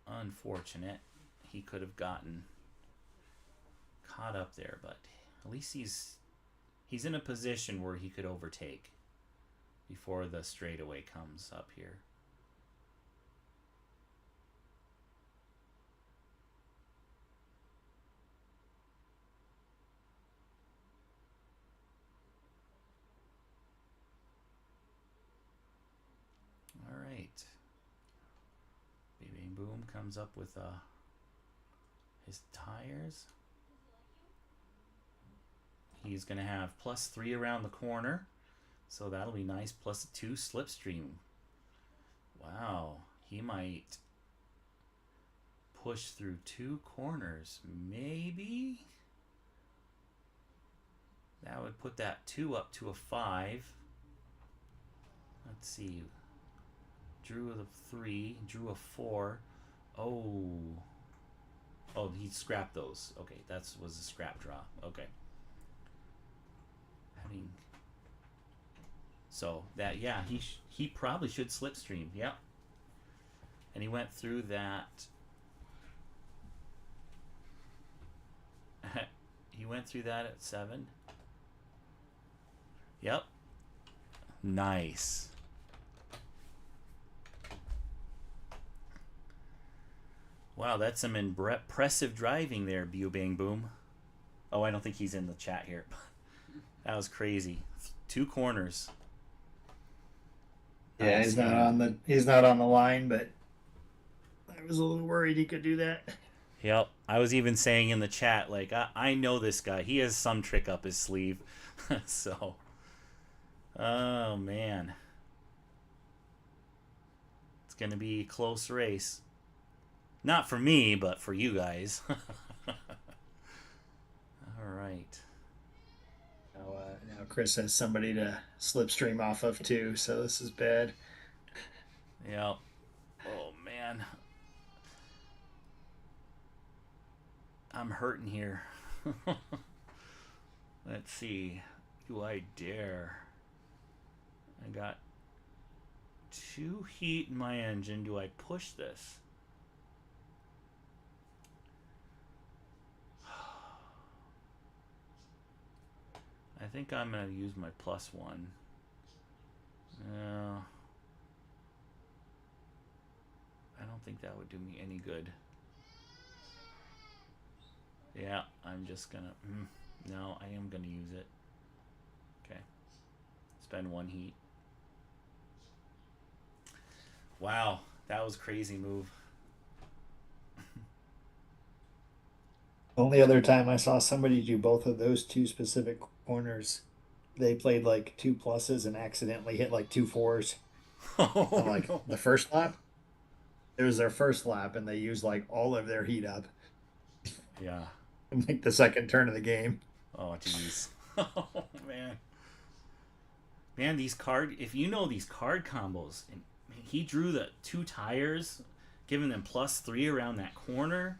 Speaker 1: unfortunate. He could have gotten caught up there, but at least he's in a position where he could overtake before the straightaway comes up here. All right. Bang Boom comes up with his tires. He's going to have +3 around the corner, so that'll be nice. +2 slipstream. Wow, he might push through 2 corners. Maybe that would put that 2 up to a 5. Let's see. Drew a 3, drew a 4. Oh, he scrapped those. Okay, that was a scrap draw. Okay. So that, yeah, he probably should slipstream. Yep. And he went through that. He went through that at 7. Yep. Nice. Wow, that's some impressive driving there, Bang Boom. Oh, I don't think he's in the chat here. That was crazy. 2 corners.
Speaker 2: Yeah,
Speaker 1: Nice.
Speaker 2: he's not on the line, but I was a little worried he could do that.
Speaker 1: Yep. I was even saying in the chat, like, I know this guy. He has some trick up his sleeve. So, oh man, it's gonna be a close race. Not for me, but for you guys. All right.
Speaker 2: Now Chris has somebody to slipstream off of too, so this is bad.
Speaker 1: Yep. Oh man, I'm hurting here. Let's see. Do I dare? I got 2 heat in my engine. Do I push this? I think I'm going to use my +1. Uh, I don't think that would do me any good. Yeah, I'm just going to... no, I am going to use it. Okay. Spend 1 heat. Wow, that was a crazy move.
Speaker 2: Only other time I saw somebody do both of those two specific corners, they played like two pluses and accidentally hit like two fours on
Speaker 1: Oh,
Speaker 2: like
Speaker 1: no.
Speaker 2: the first lap. It was their first lap and they used like all of their heat up
Speaker 1: Yeah.
Speaker 2: in like the second turn of the game.
Speaker 1: Oh, jeez. Oh, man. Man, these card... if you know these card combos, and he drew the 2 tires, giving them +3 around that corner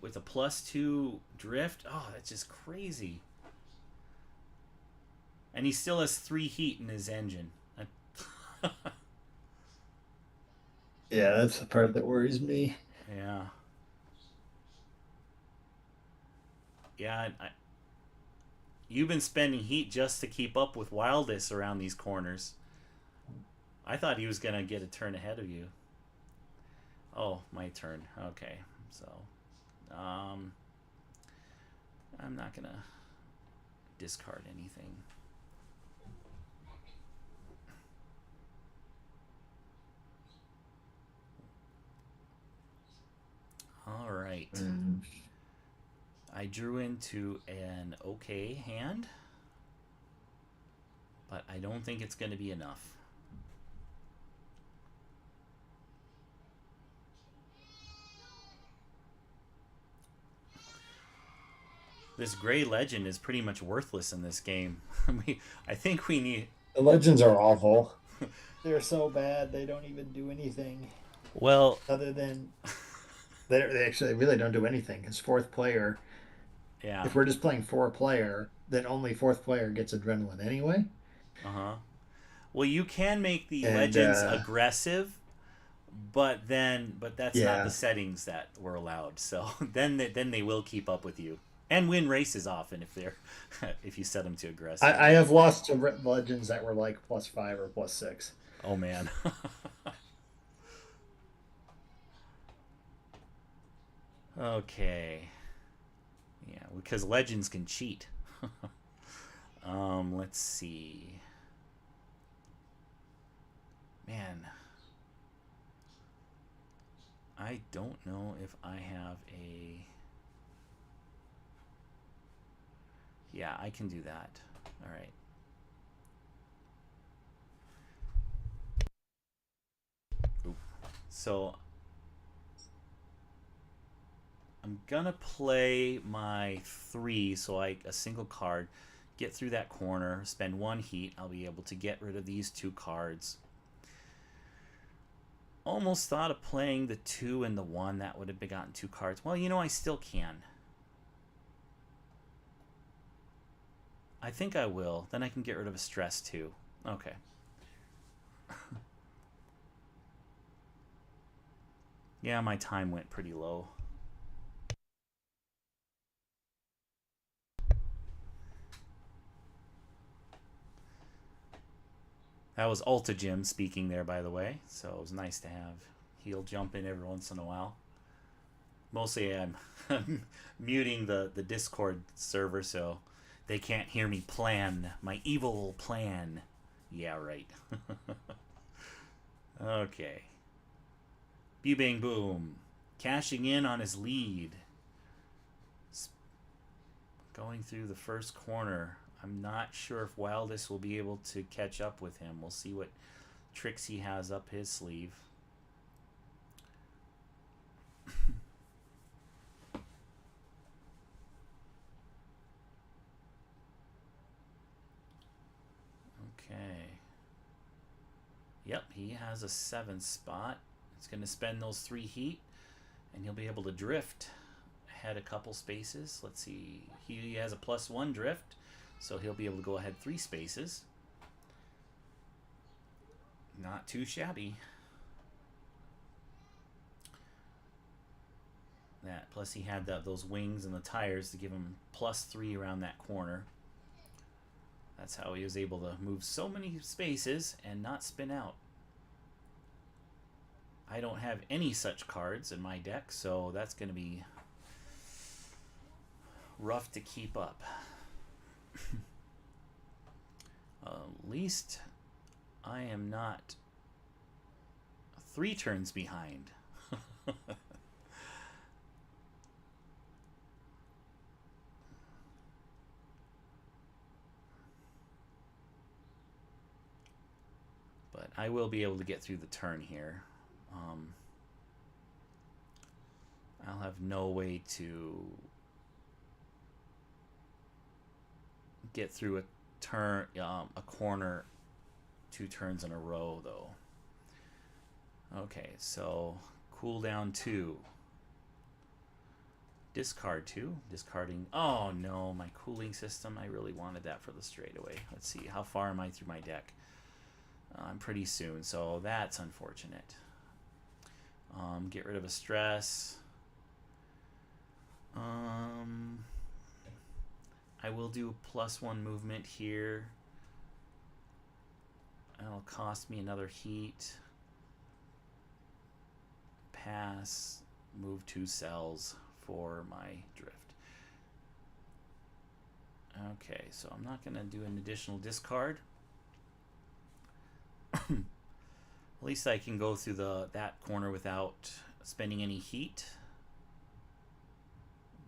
Speaker 1: with a +2 drift. Oh, that's just crazy. And he still has 3 heat in his engine.
Speaker 2: Yeah, that's the part that worries me.
Speaker 1: Yeah. Yeah, you've been spending heat just to keep up with Wildest around these corners. I thought he was going to get a turn ahead of you. Oh, my turn. Okay. So, um, I'm not going to discard anything. All right. I drew into an okay hand, but I don't think it's going to be enough. This gray legend is pretty much worthless in this game. I think we need...
Speaker 2: The legends are awful. They're so bad they don't even do anything
Speaker 1: well,
Speaker 2: other than they actually really don't do anything because fourth player,
Speaker 1: yeah.
Speaker 2: if we're just playing four player, then only fourth player gets adrenaline anyway.
Speaker 1: Uh-huh. Well, you can make the
Speaker 2: And
Speaker 1: legends aggressive, but that's not the
Speaker 2: yeah,
Speaker 1: settings that were allowed. So then they will keep up with you and win races often if they're if you set them to aggressive.
Speaker 2: I have lost to legends that were like +5 or +6.
Speaker 1: Oh man. Okay. Yeah, because legends can cheat. Let's see. Man, I don't know if I have a... yeah, I can do that. All right. Oop. So I'm gonna play my 3, so a single card, get through that corner, spend 1 heat. I'll be able to get rid of these 2 cards. Almost thought of playing the 2 and the 1. That would have begotten 2 cards. Well, I still can. I think I will. Then I can get rid of a stress too. Okay. Yeah, my time went pretty low. That was Alta Jim speaking there, by the way. So it was nice to have. He'll jump in every once in a while. Mostly I'm muting the Discord server so they can't hear me plan my evil plan. Yeah, right. Okay. Bew bang boom. Cashing in on his lead. Going through the first corner. I'm not sure if Wildest will be able to catch up with him. We'll see what tricks he has up his sleeve. Okay. Yep, he has a 7 spot. He's going to spend those 3 heat, and he'll be able to drift ahead a couple spaces. Let's see. He has a +1 drift, so he'll be able to go ahead 3 spaces. Not too shabby. That plus he had those wings and the tires to give him +3 around that corner. That's how he was able to move so many spaces and not spin out. I don't have any such cards in my deck, so that's going to be rough to keep up. At least I am not 3 turns behind. But I will be able to get through the turn here. I'll have no way to get through a turn, a corner 2 turns in a row, though. Okay, so cooldown 2. Discard 2. Discarding. Oh no, my cooling system. I really wanted that for the straightaway. Let's see. How far am I through my deck? I'm pretty soon, so that's unfortunate. Get rid of a stress. I will do +1 movement here. That'll cost me another heat. Pass. Move 2 cells for my drift. Okay, so I'm not going to do an additional discard. At least I can go through that corner without spending any heat.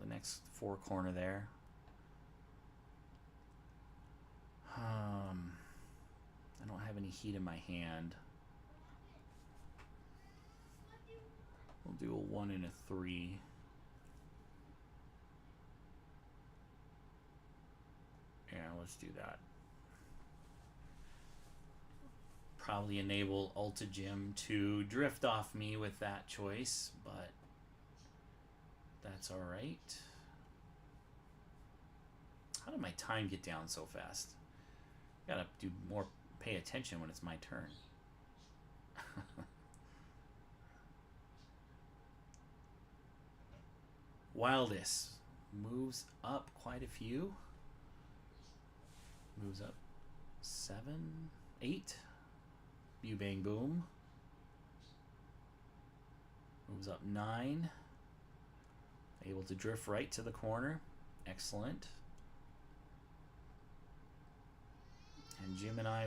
Speaker 1: The next 4 corner there. I don't have any heat in my hand. We'll do a 1 and a 3. Yeah, let's do that. Probably enable Ulta Gym to drift off me with that choice, but that's alright. How did my time get down so fast? Gotta do more, pay attention when it's my turn. Wildest moves up quite a few. Moves up 7, 8. You bang boom. Moves up 9. Able to drift right to the corner. Excellent. And Jim and I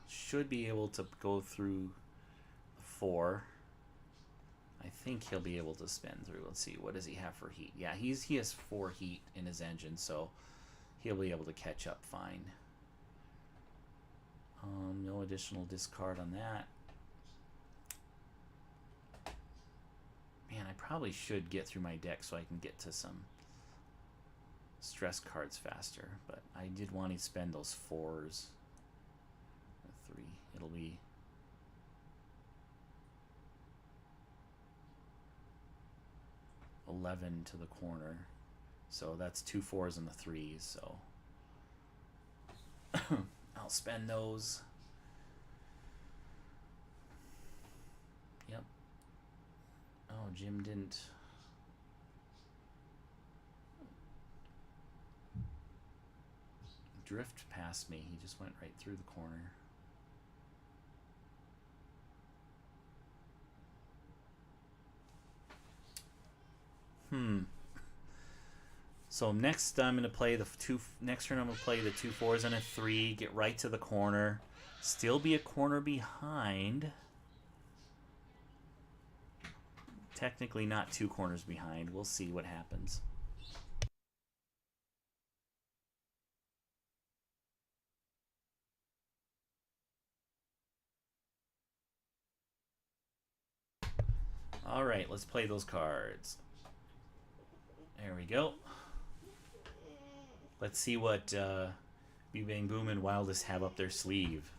Speaker 1: should be able to go through 4. I think he'll be able to spin through. Let's see, what does he have for heat? Yeah, he has 4 heat in his engine, so he'll be able to catch up fine. No additional discard on that. Man, I probably should get through my deck so I can get to some stress cards faster, but I did want to spend those 4s. 3. It'll be $11 to the corner, so that's 2 4s and the 3s. So I'll spend those. Yep. Oh, Jim didn't. Drift past me. He just went right through the corner. So next I'm going to play the 2. Next turn I'm going to play the 2 4s and a 3. Get right to the corner. Still be a corner behind. Technically not 2 corners behind. We'll see what happens. All right, let's play those cards. There we go. Let's see what Bang Boom and Wildest have up their sleeve.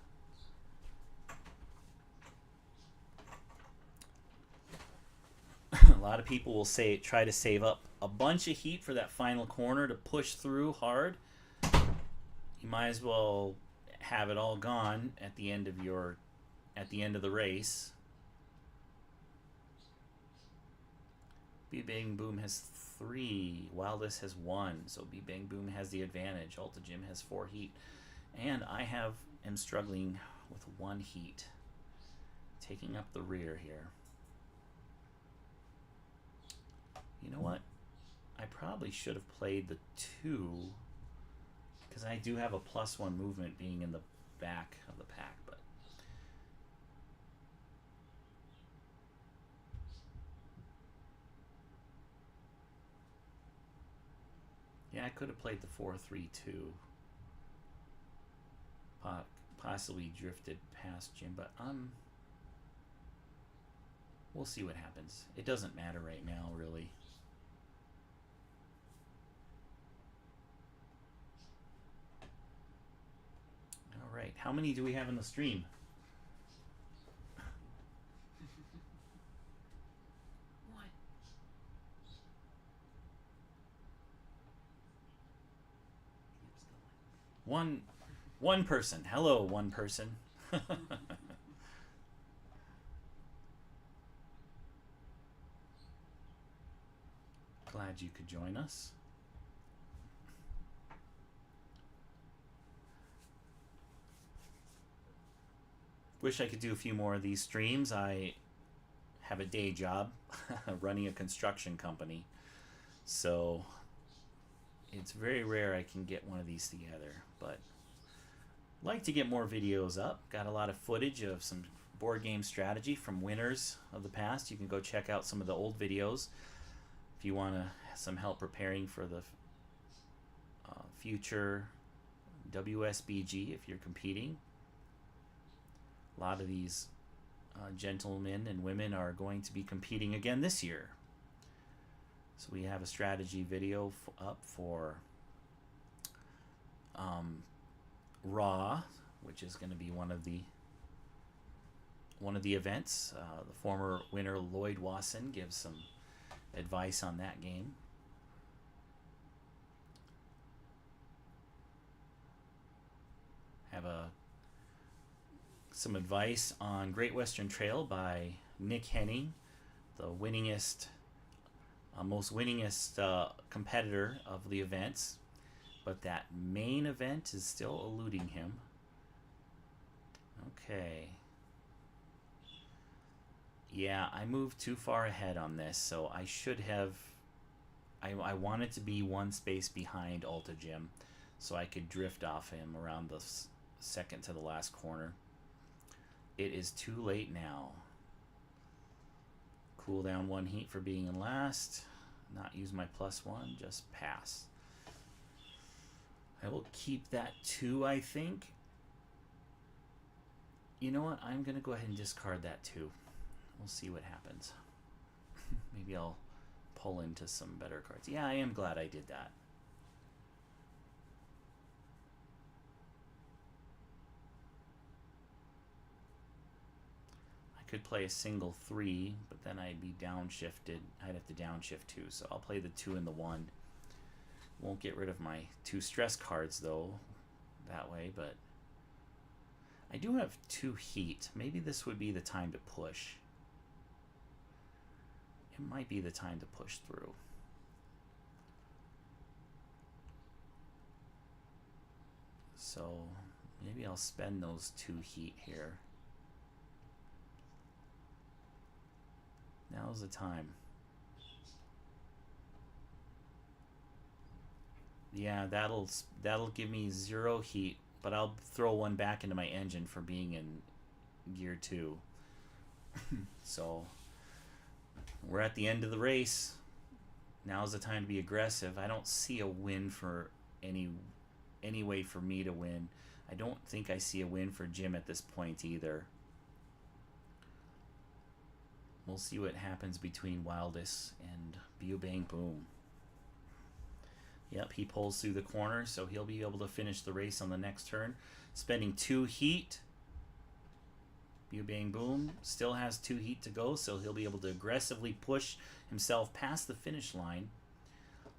Speaker 1: A lot of people will try to save up a bunch of heat for that final corner to push through hard. You might as well have it all gone at the end of the race. Bang Boom has 3. Wildest has 1. So Bang Boom has the advantage. Ulta Gym has 4 heat. And I am struggling with one heat, taking up the rear here. You know what? I probably should have played the 2 because I do have a +1 movement being in the back of the pack, but yeah, I could have played the 4-3-2. Possibly drifted past Jim, but we'll see what happens. It doesn't matter right now, really. All right, how many do we have in the stream? One person. Hello, one person. Glad you could join us. Wish I could do a few more of these streams. I have a day job running a construction company, so it's very rare I can get one of these together, but I'd like to get more videos up. Got a lot of footage of some board game strategy from winners of the past. You can go check out some of the old videos if you want some help preparing for the future WSBG if you're competing. A lot of these gentlemen and women are going to be competing again this year. So we have a strategy video up for Raw, which is going to be one of the events. The former winner Lloyd Wasson gives some advice on that game. Have some advice on Great Western Trail by Nick Henning, the winningest, most winningest competitor of the events, but that main event is still eluding him. Okay. Yeah, I moved too far ahead on this, so I should have. I wanted to be one space behind Alta Jim, so I could drift off him around the second to the last corner. It is too late now. Cool down one heat for being in last. Not use my +1, just pass. I will keep that 2, I think. You know what? I'm going to go ahead and discard that 2. We'll see what happens. Maybe I'll pull into some better cards. Yeah, I am glad I did that. I could play a single 3, but then I'd be downshifted. I'd have to downshift 2, so I'll play the 2 and the 1. Won't get rid of my 2 stress cards, though, that way, but I do have 2 heat. Maybe this would be the time to push. It might be the time to push through. So maybe I'll spend those 2 heat here. Now's the time. Yeah, that'll give me 0 heat, but I'll throw 1 back into my engine for being in gear 2. So we're at the end of the race. Now's the time to be aggressive. I don't see a win for any way for me to win. I don't think I see a win for Jim at this point either. We'll see what happens between Wildest and Bew Bang Boom. Yep, he pulls through the corner, so he'll be able to finish the race on the next turn. Spending 2 heat. Bew Bang Boom still has 2 heat to go, so he'll be able to aggressively push himself past the finish line.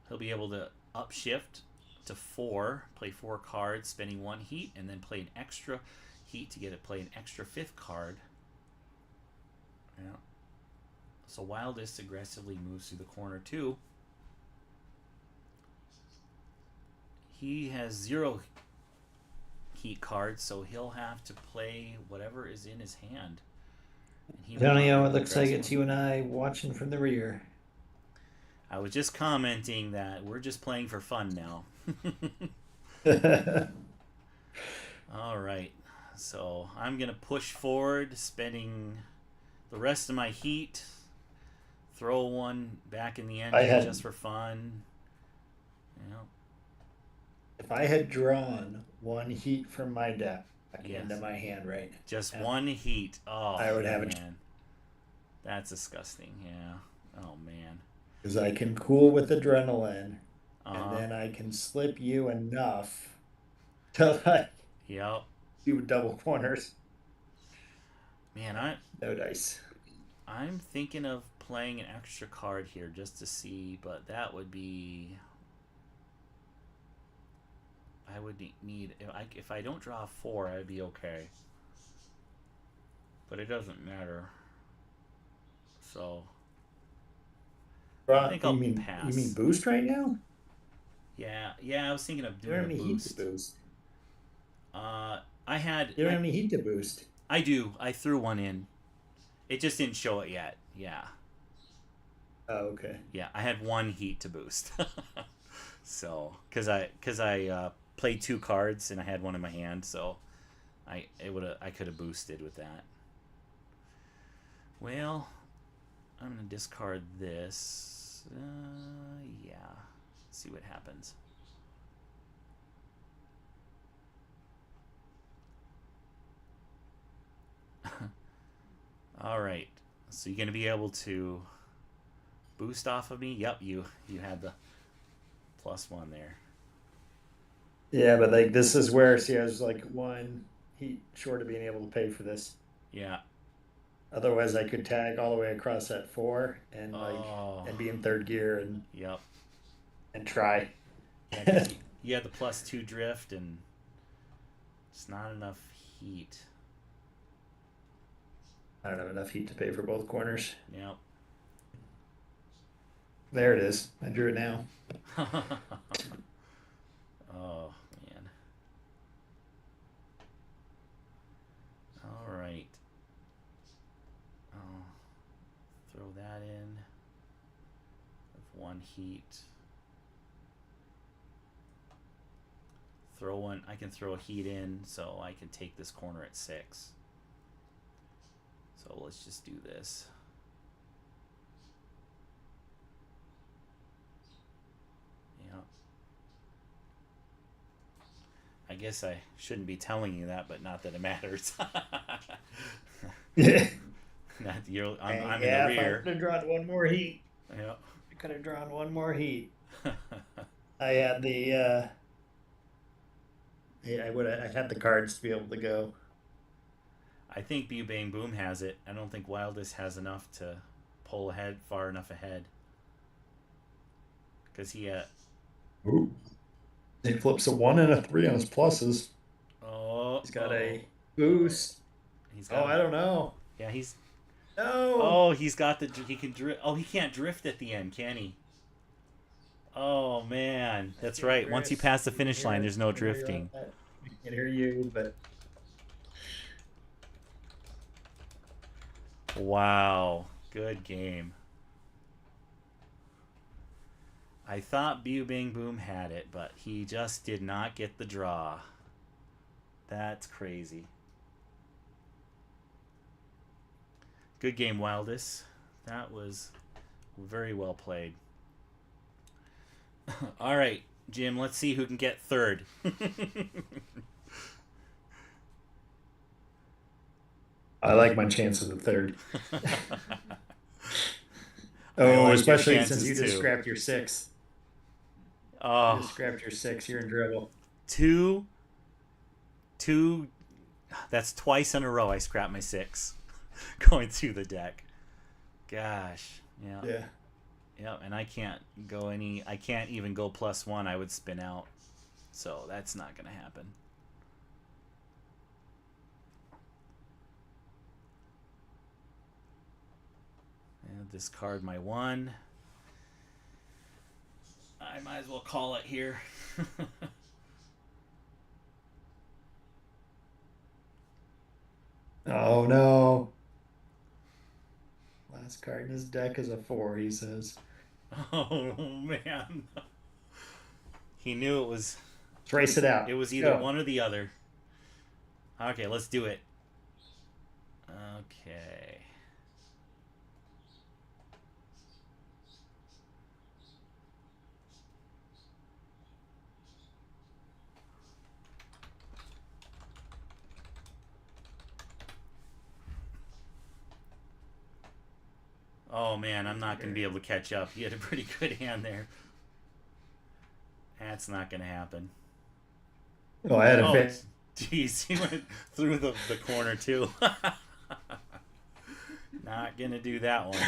Speaker 1: He'll be able to upshift to 4, play 4 cards, spending 1 heat, and then play an extra heat to play an extra 5th card. Yeah. So Wildest aggressively moves through the corner too. He has 0 heat cards, so he'll have to play whatever is in his hand, and he will not be
Speaker 2: Antonio, it
Speaker 1: able to
Speaker 2: looks like
Speaker 1: address
Speaker 2: it's
Speaker 1: one.
Speaker 2: you and I watching from the rear.
Speaker 1: I was just commenting that we're just playing for fun now. All right, so I'm gonna push forward, spending the rest of my heat. Throw one back in the
Speaker 2: I
Speaker 1: engine just
Speaker 2: had
Speaker 1: for fun. You know,
Speaker 2: If I had drawn one heat from my deck into
Speaker 1: yes,
Speaker 2: my hand right
Speaker 1: just
Speaker 2: now,
Speaker 1: one heat.
Speaker 2: I
Speaker 1: Oh
Speaker 2: would have it
Speaker 1: man, that's disgusting. Yeah. Oh man.
Speaker 2: because I can cool with adrenaline,
Speaker 1: Uh
Speaker 2: and
Speaker 1: huh.
Speaker 2: then I can slip you enough to like
Speaker 1: Yep.
Speaker 2: do double corners.
Speaker 1: Man,
Speaker 2: No dice.
Speaker 1: I'm thinking of playing an extra card here just to see, but that would be I would need if I don't draw a four, I'd be okay. But it doesn't matter. So I think
Speaker 2: You
Speaker 1: I'll
Speaker 2: mean
Speaker 1: pass.
Speaker 2: boost right now?
Speaker 1: Yeah, yeah. I was thinking of
Speaker 2: You don't
Speaker 1: doing
Speaker 2: have
Speaker 1: a
Speaker 2: any heat to
Speaker 1: boost.
Speaker 2: boost.
Speaker 1: Uh, I had
Speaker 2: You don't have any heat to boost.
Speaker 1: I do. I threw one in. It just didn't show it yet. Yeah,
Speaker 2: Oh, okay.
Speaker 1: yeah. I had one heat to boost. So, cause I played two cards and I had one in my hand, so I could have boosted with that. Well, I'm gonna discard this. Yeah. See what happens. All right. So you're gonna be able to boost off of me. Yep, you had the plus one there.
Speaker 2: Yeah, but like this is where see I was like one heat short of being able to pay for this.
Speaker 1: Yeah.
Speaker 2: Otherwise, I could tag all the way across at four and
Speaker 1: Oh.
Speaker 2: be in third gear
Speaker 1: Yep.
Speaker 2: and try.
Speaker 1: Yeah, because
Speaker 2: I
Speaker 1: you had the plus two drift and it's not enough heat.
Speaker 2: don't have enough heat to pay for both corners.
Speaker 1: Yep.
Speaker 2: There it is. I drew it now.
Speaker 1: Oh man. All right. I'll throw that in with one heat. Throw one. I can throw a heat in, so I can take this corner at six. So let's just do this. Yeah. I guess I shouldn't be telling you that, but not that it matters.
Speaker 2: Yeah,
Speaker 1: Not I'm in the
Speaker 2: yeah. If I
Speaker 1: rear.
Speaker 2: could have drawn one more heat,
Speaker 1: Yeah.
Speaker 2: I could have drawn one more heat. I had the yeah, I had the cards to be able to go.
Speaker 1: I think Bew Bang Boom has it. I don't think Wildest has enough to pull ahead far enough ahead because he
Speaker 2: Ooh. He flips a one and a three on his pluses.
Speaker 1: oh
Speaker 2: He's got
Speaker 1: oh
Speaker 2: a
Speaker 1: oh
Speaker 2: boost.
Speaker 1: he's
Speaker 2: Oh,
Speaker 1: got
Speaker 2: I
Speaker 1: a
Speaker 2: don't know.
Speaker 1: yeah
Speaker 2: No.
Speaker 1: he's got the he can drift he can't drift at the end, can he? Oh man,
Speaker 2: I
Speaker 1: that's
Speaker 2: think
Speaker 1: right. Once you
Speaker 2: Chris,
Speaker 1: pass the
Speaker 2: you can
Speaker 1: finish
Speaker 2: hear
Speaker 1: line,
Speaker 2: it.
Speaker 1: there's no
Speaker 2: I know you're on
Speaker 1: drifting.
Speaker 2: that. We can hear you, but
Speaker 1: Wow, good game. I thought Bew Bang Boom had it, but he just did not get the draw. That's crazy. Good game, Wildest. That was very well played. All right, Jim, let's see who can get third.
Speaker 2: I like my chances at third.
Speaker 1: I
Speaker 2: Oh,
Speaker 1: like your
Speaker 2: especially since
Speaker 1: chances
Speaker 2: you just
Speaker 1: too.
Speaker 2: scrapped your six. You just
Speaker 1: Oh,
Speaker 2: scrapped your six. You're in trouble.
Speaker 1: two, two. That's twice in a row I scrapped my six going through the deck. Gosh, yeah,
Speaker 2: Yeah.
Speaker 1: yeah, and I can't go any. I can't even go plus one. I would spin out, so that's not gonna happen. And discard my one. I might as well call it here.
Speaker 2: Oh no. Last card in his deck is a four, he says.
Speaker 1: Oh man, he knew it was
Speaker 2: Let's race it
Speaker 1: it
Speaker 2: out.
Speaker 1: was
Speaker 2: Let's
Speaker 1: either
Speaker 2: go.
Speaker 1: one or the other. Okay, let's do it. Okay. Oh man, I'm not gonna be able to catch up. He had a pretty good hand there. That's not gonna happen.
Speaker 2: Oh, I had a
Speaker 1: Oh,
Speaker 2: fit.
Speaker 1: jeez, he went through the corner too. Not gonna do that one.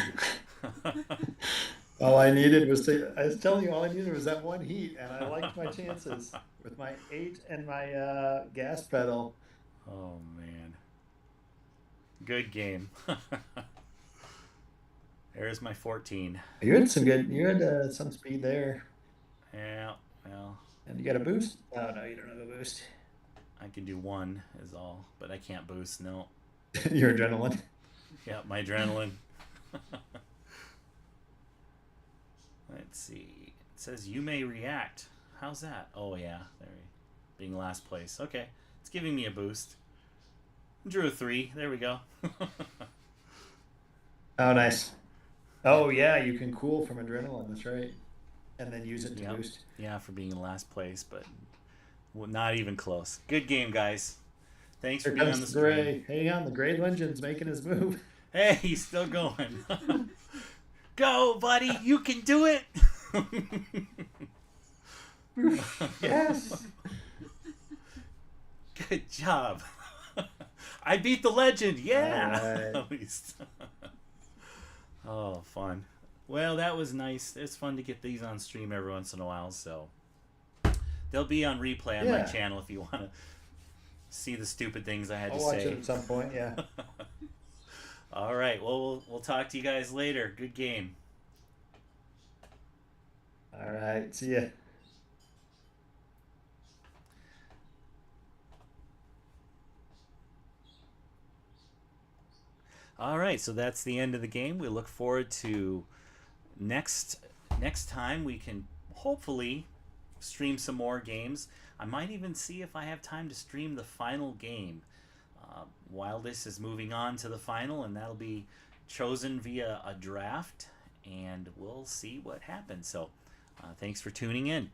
Speaker 2: All I needed was I was telling you, all I needed was that one heat, and I liked my chances with my eight and my gas pedal.
Speaker 1: Oh man, good game. There's my 14.
Speaker 2: You had some speed there.
Speaker 1: Yeah, well,
Speaker 2: And you got a boost? Oh, no, you don't have a boost.
Speaker 1: I can do one is all, but I can't boost. No.
Speaker 2: Your adrenaline.
Speaker 1: Yeah, my adrenaline. Let's see. It says you may react. How's that? Oh yeah, there. Being last place. Okay, it's giving me a boost. Drew a three. There we go.
Speaker 2: Oh, nice. Oh, yeah, you can cool from adrenaline. That's right. And then use it to
Speaker 1: Yep.
Speaker 2: boost.
Speaker 1: Yeah, for being in last place, but not even close. Good game, guys. Thanks
Speaker 2: Here
Speaker 1: for being on
Speaker 2: comes
Speaker 1: the
Speaker 2: the
Speaker 1: stream.
Speaker 2: gray. Hang on, the gray legend's making his move.
Speaker 1: Hey, he's still going. Go, buddy. You can do it.
Speaker 2: Yes.
Speaker 1: Good job. I beat the legend.
Speaker 2: All
Speaker 1: Yeah.
Speaker 2: right.
Speaker 1: At least. Oh, fun. Well, that was nice. It's fun to get these on stream every once in a while, so they'll be on replay on my
Speaker 2: Yeah.
Speaker 1: channel if you want to see the stupid things I had
Speaker 2: I'll
Speaker 1: to
Speaker 2: watch
Speaker 1: say.
Speaker 2: it at some point. Yeah.
Speaker 1: All right. Well, we'll talk to you guys later. Good game.
Speaker 2: All right. See ya.
Speaker 1: All right. So that's the end of the game. We look forward to next next time we can hopefully stream some more games. I might even see if I have time to stream the final game while this is moving on to the final, and that'll be chosen via a draft, and we'll see what happens. So, thanks for tuning in.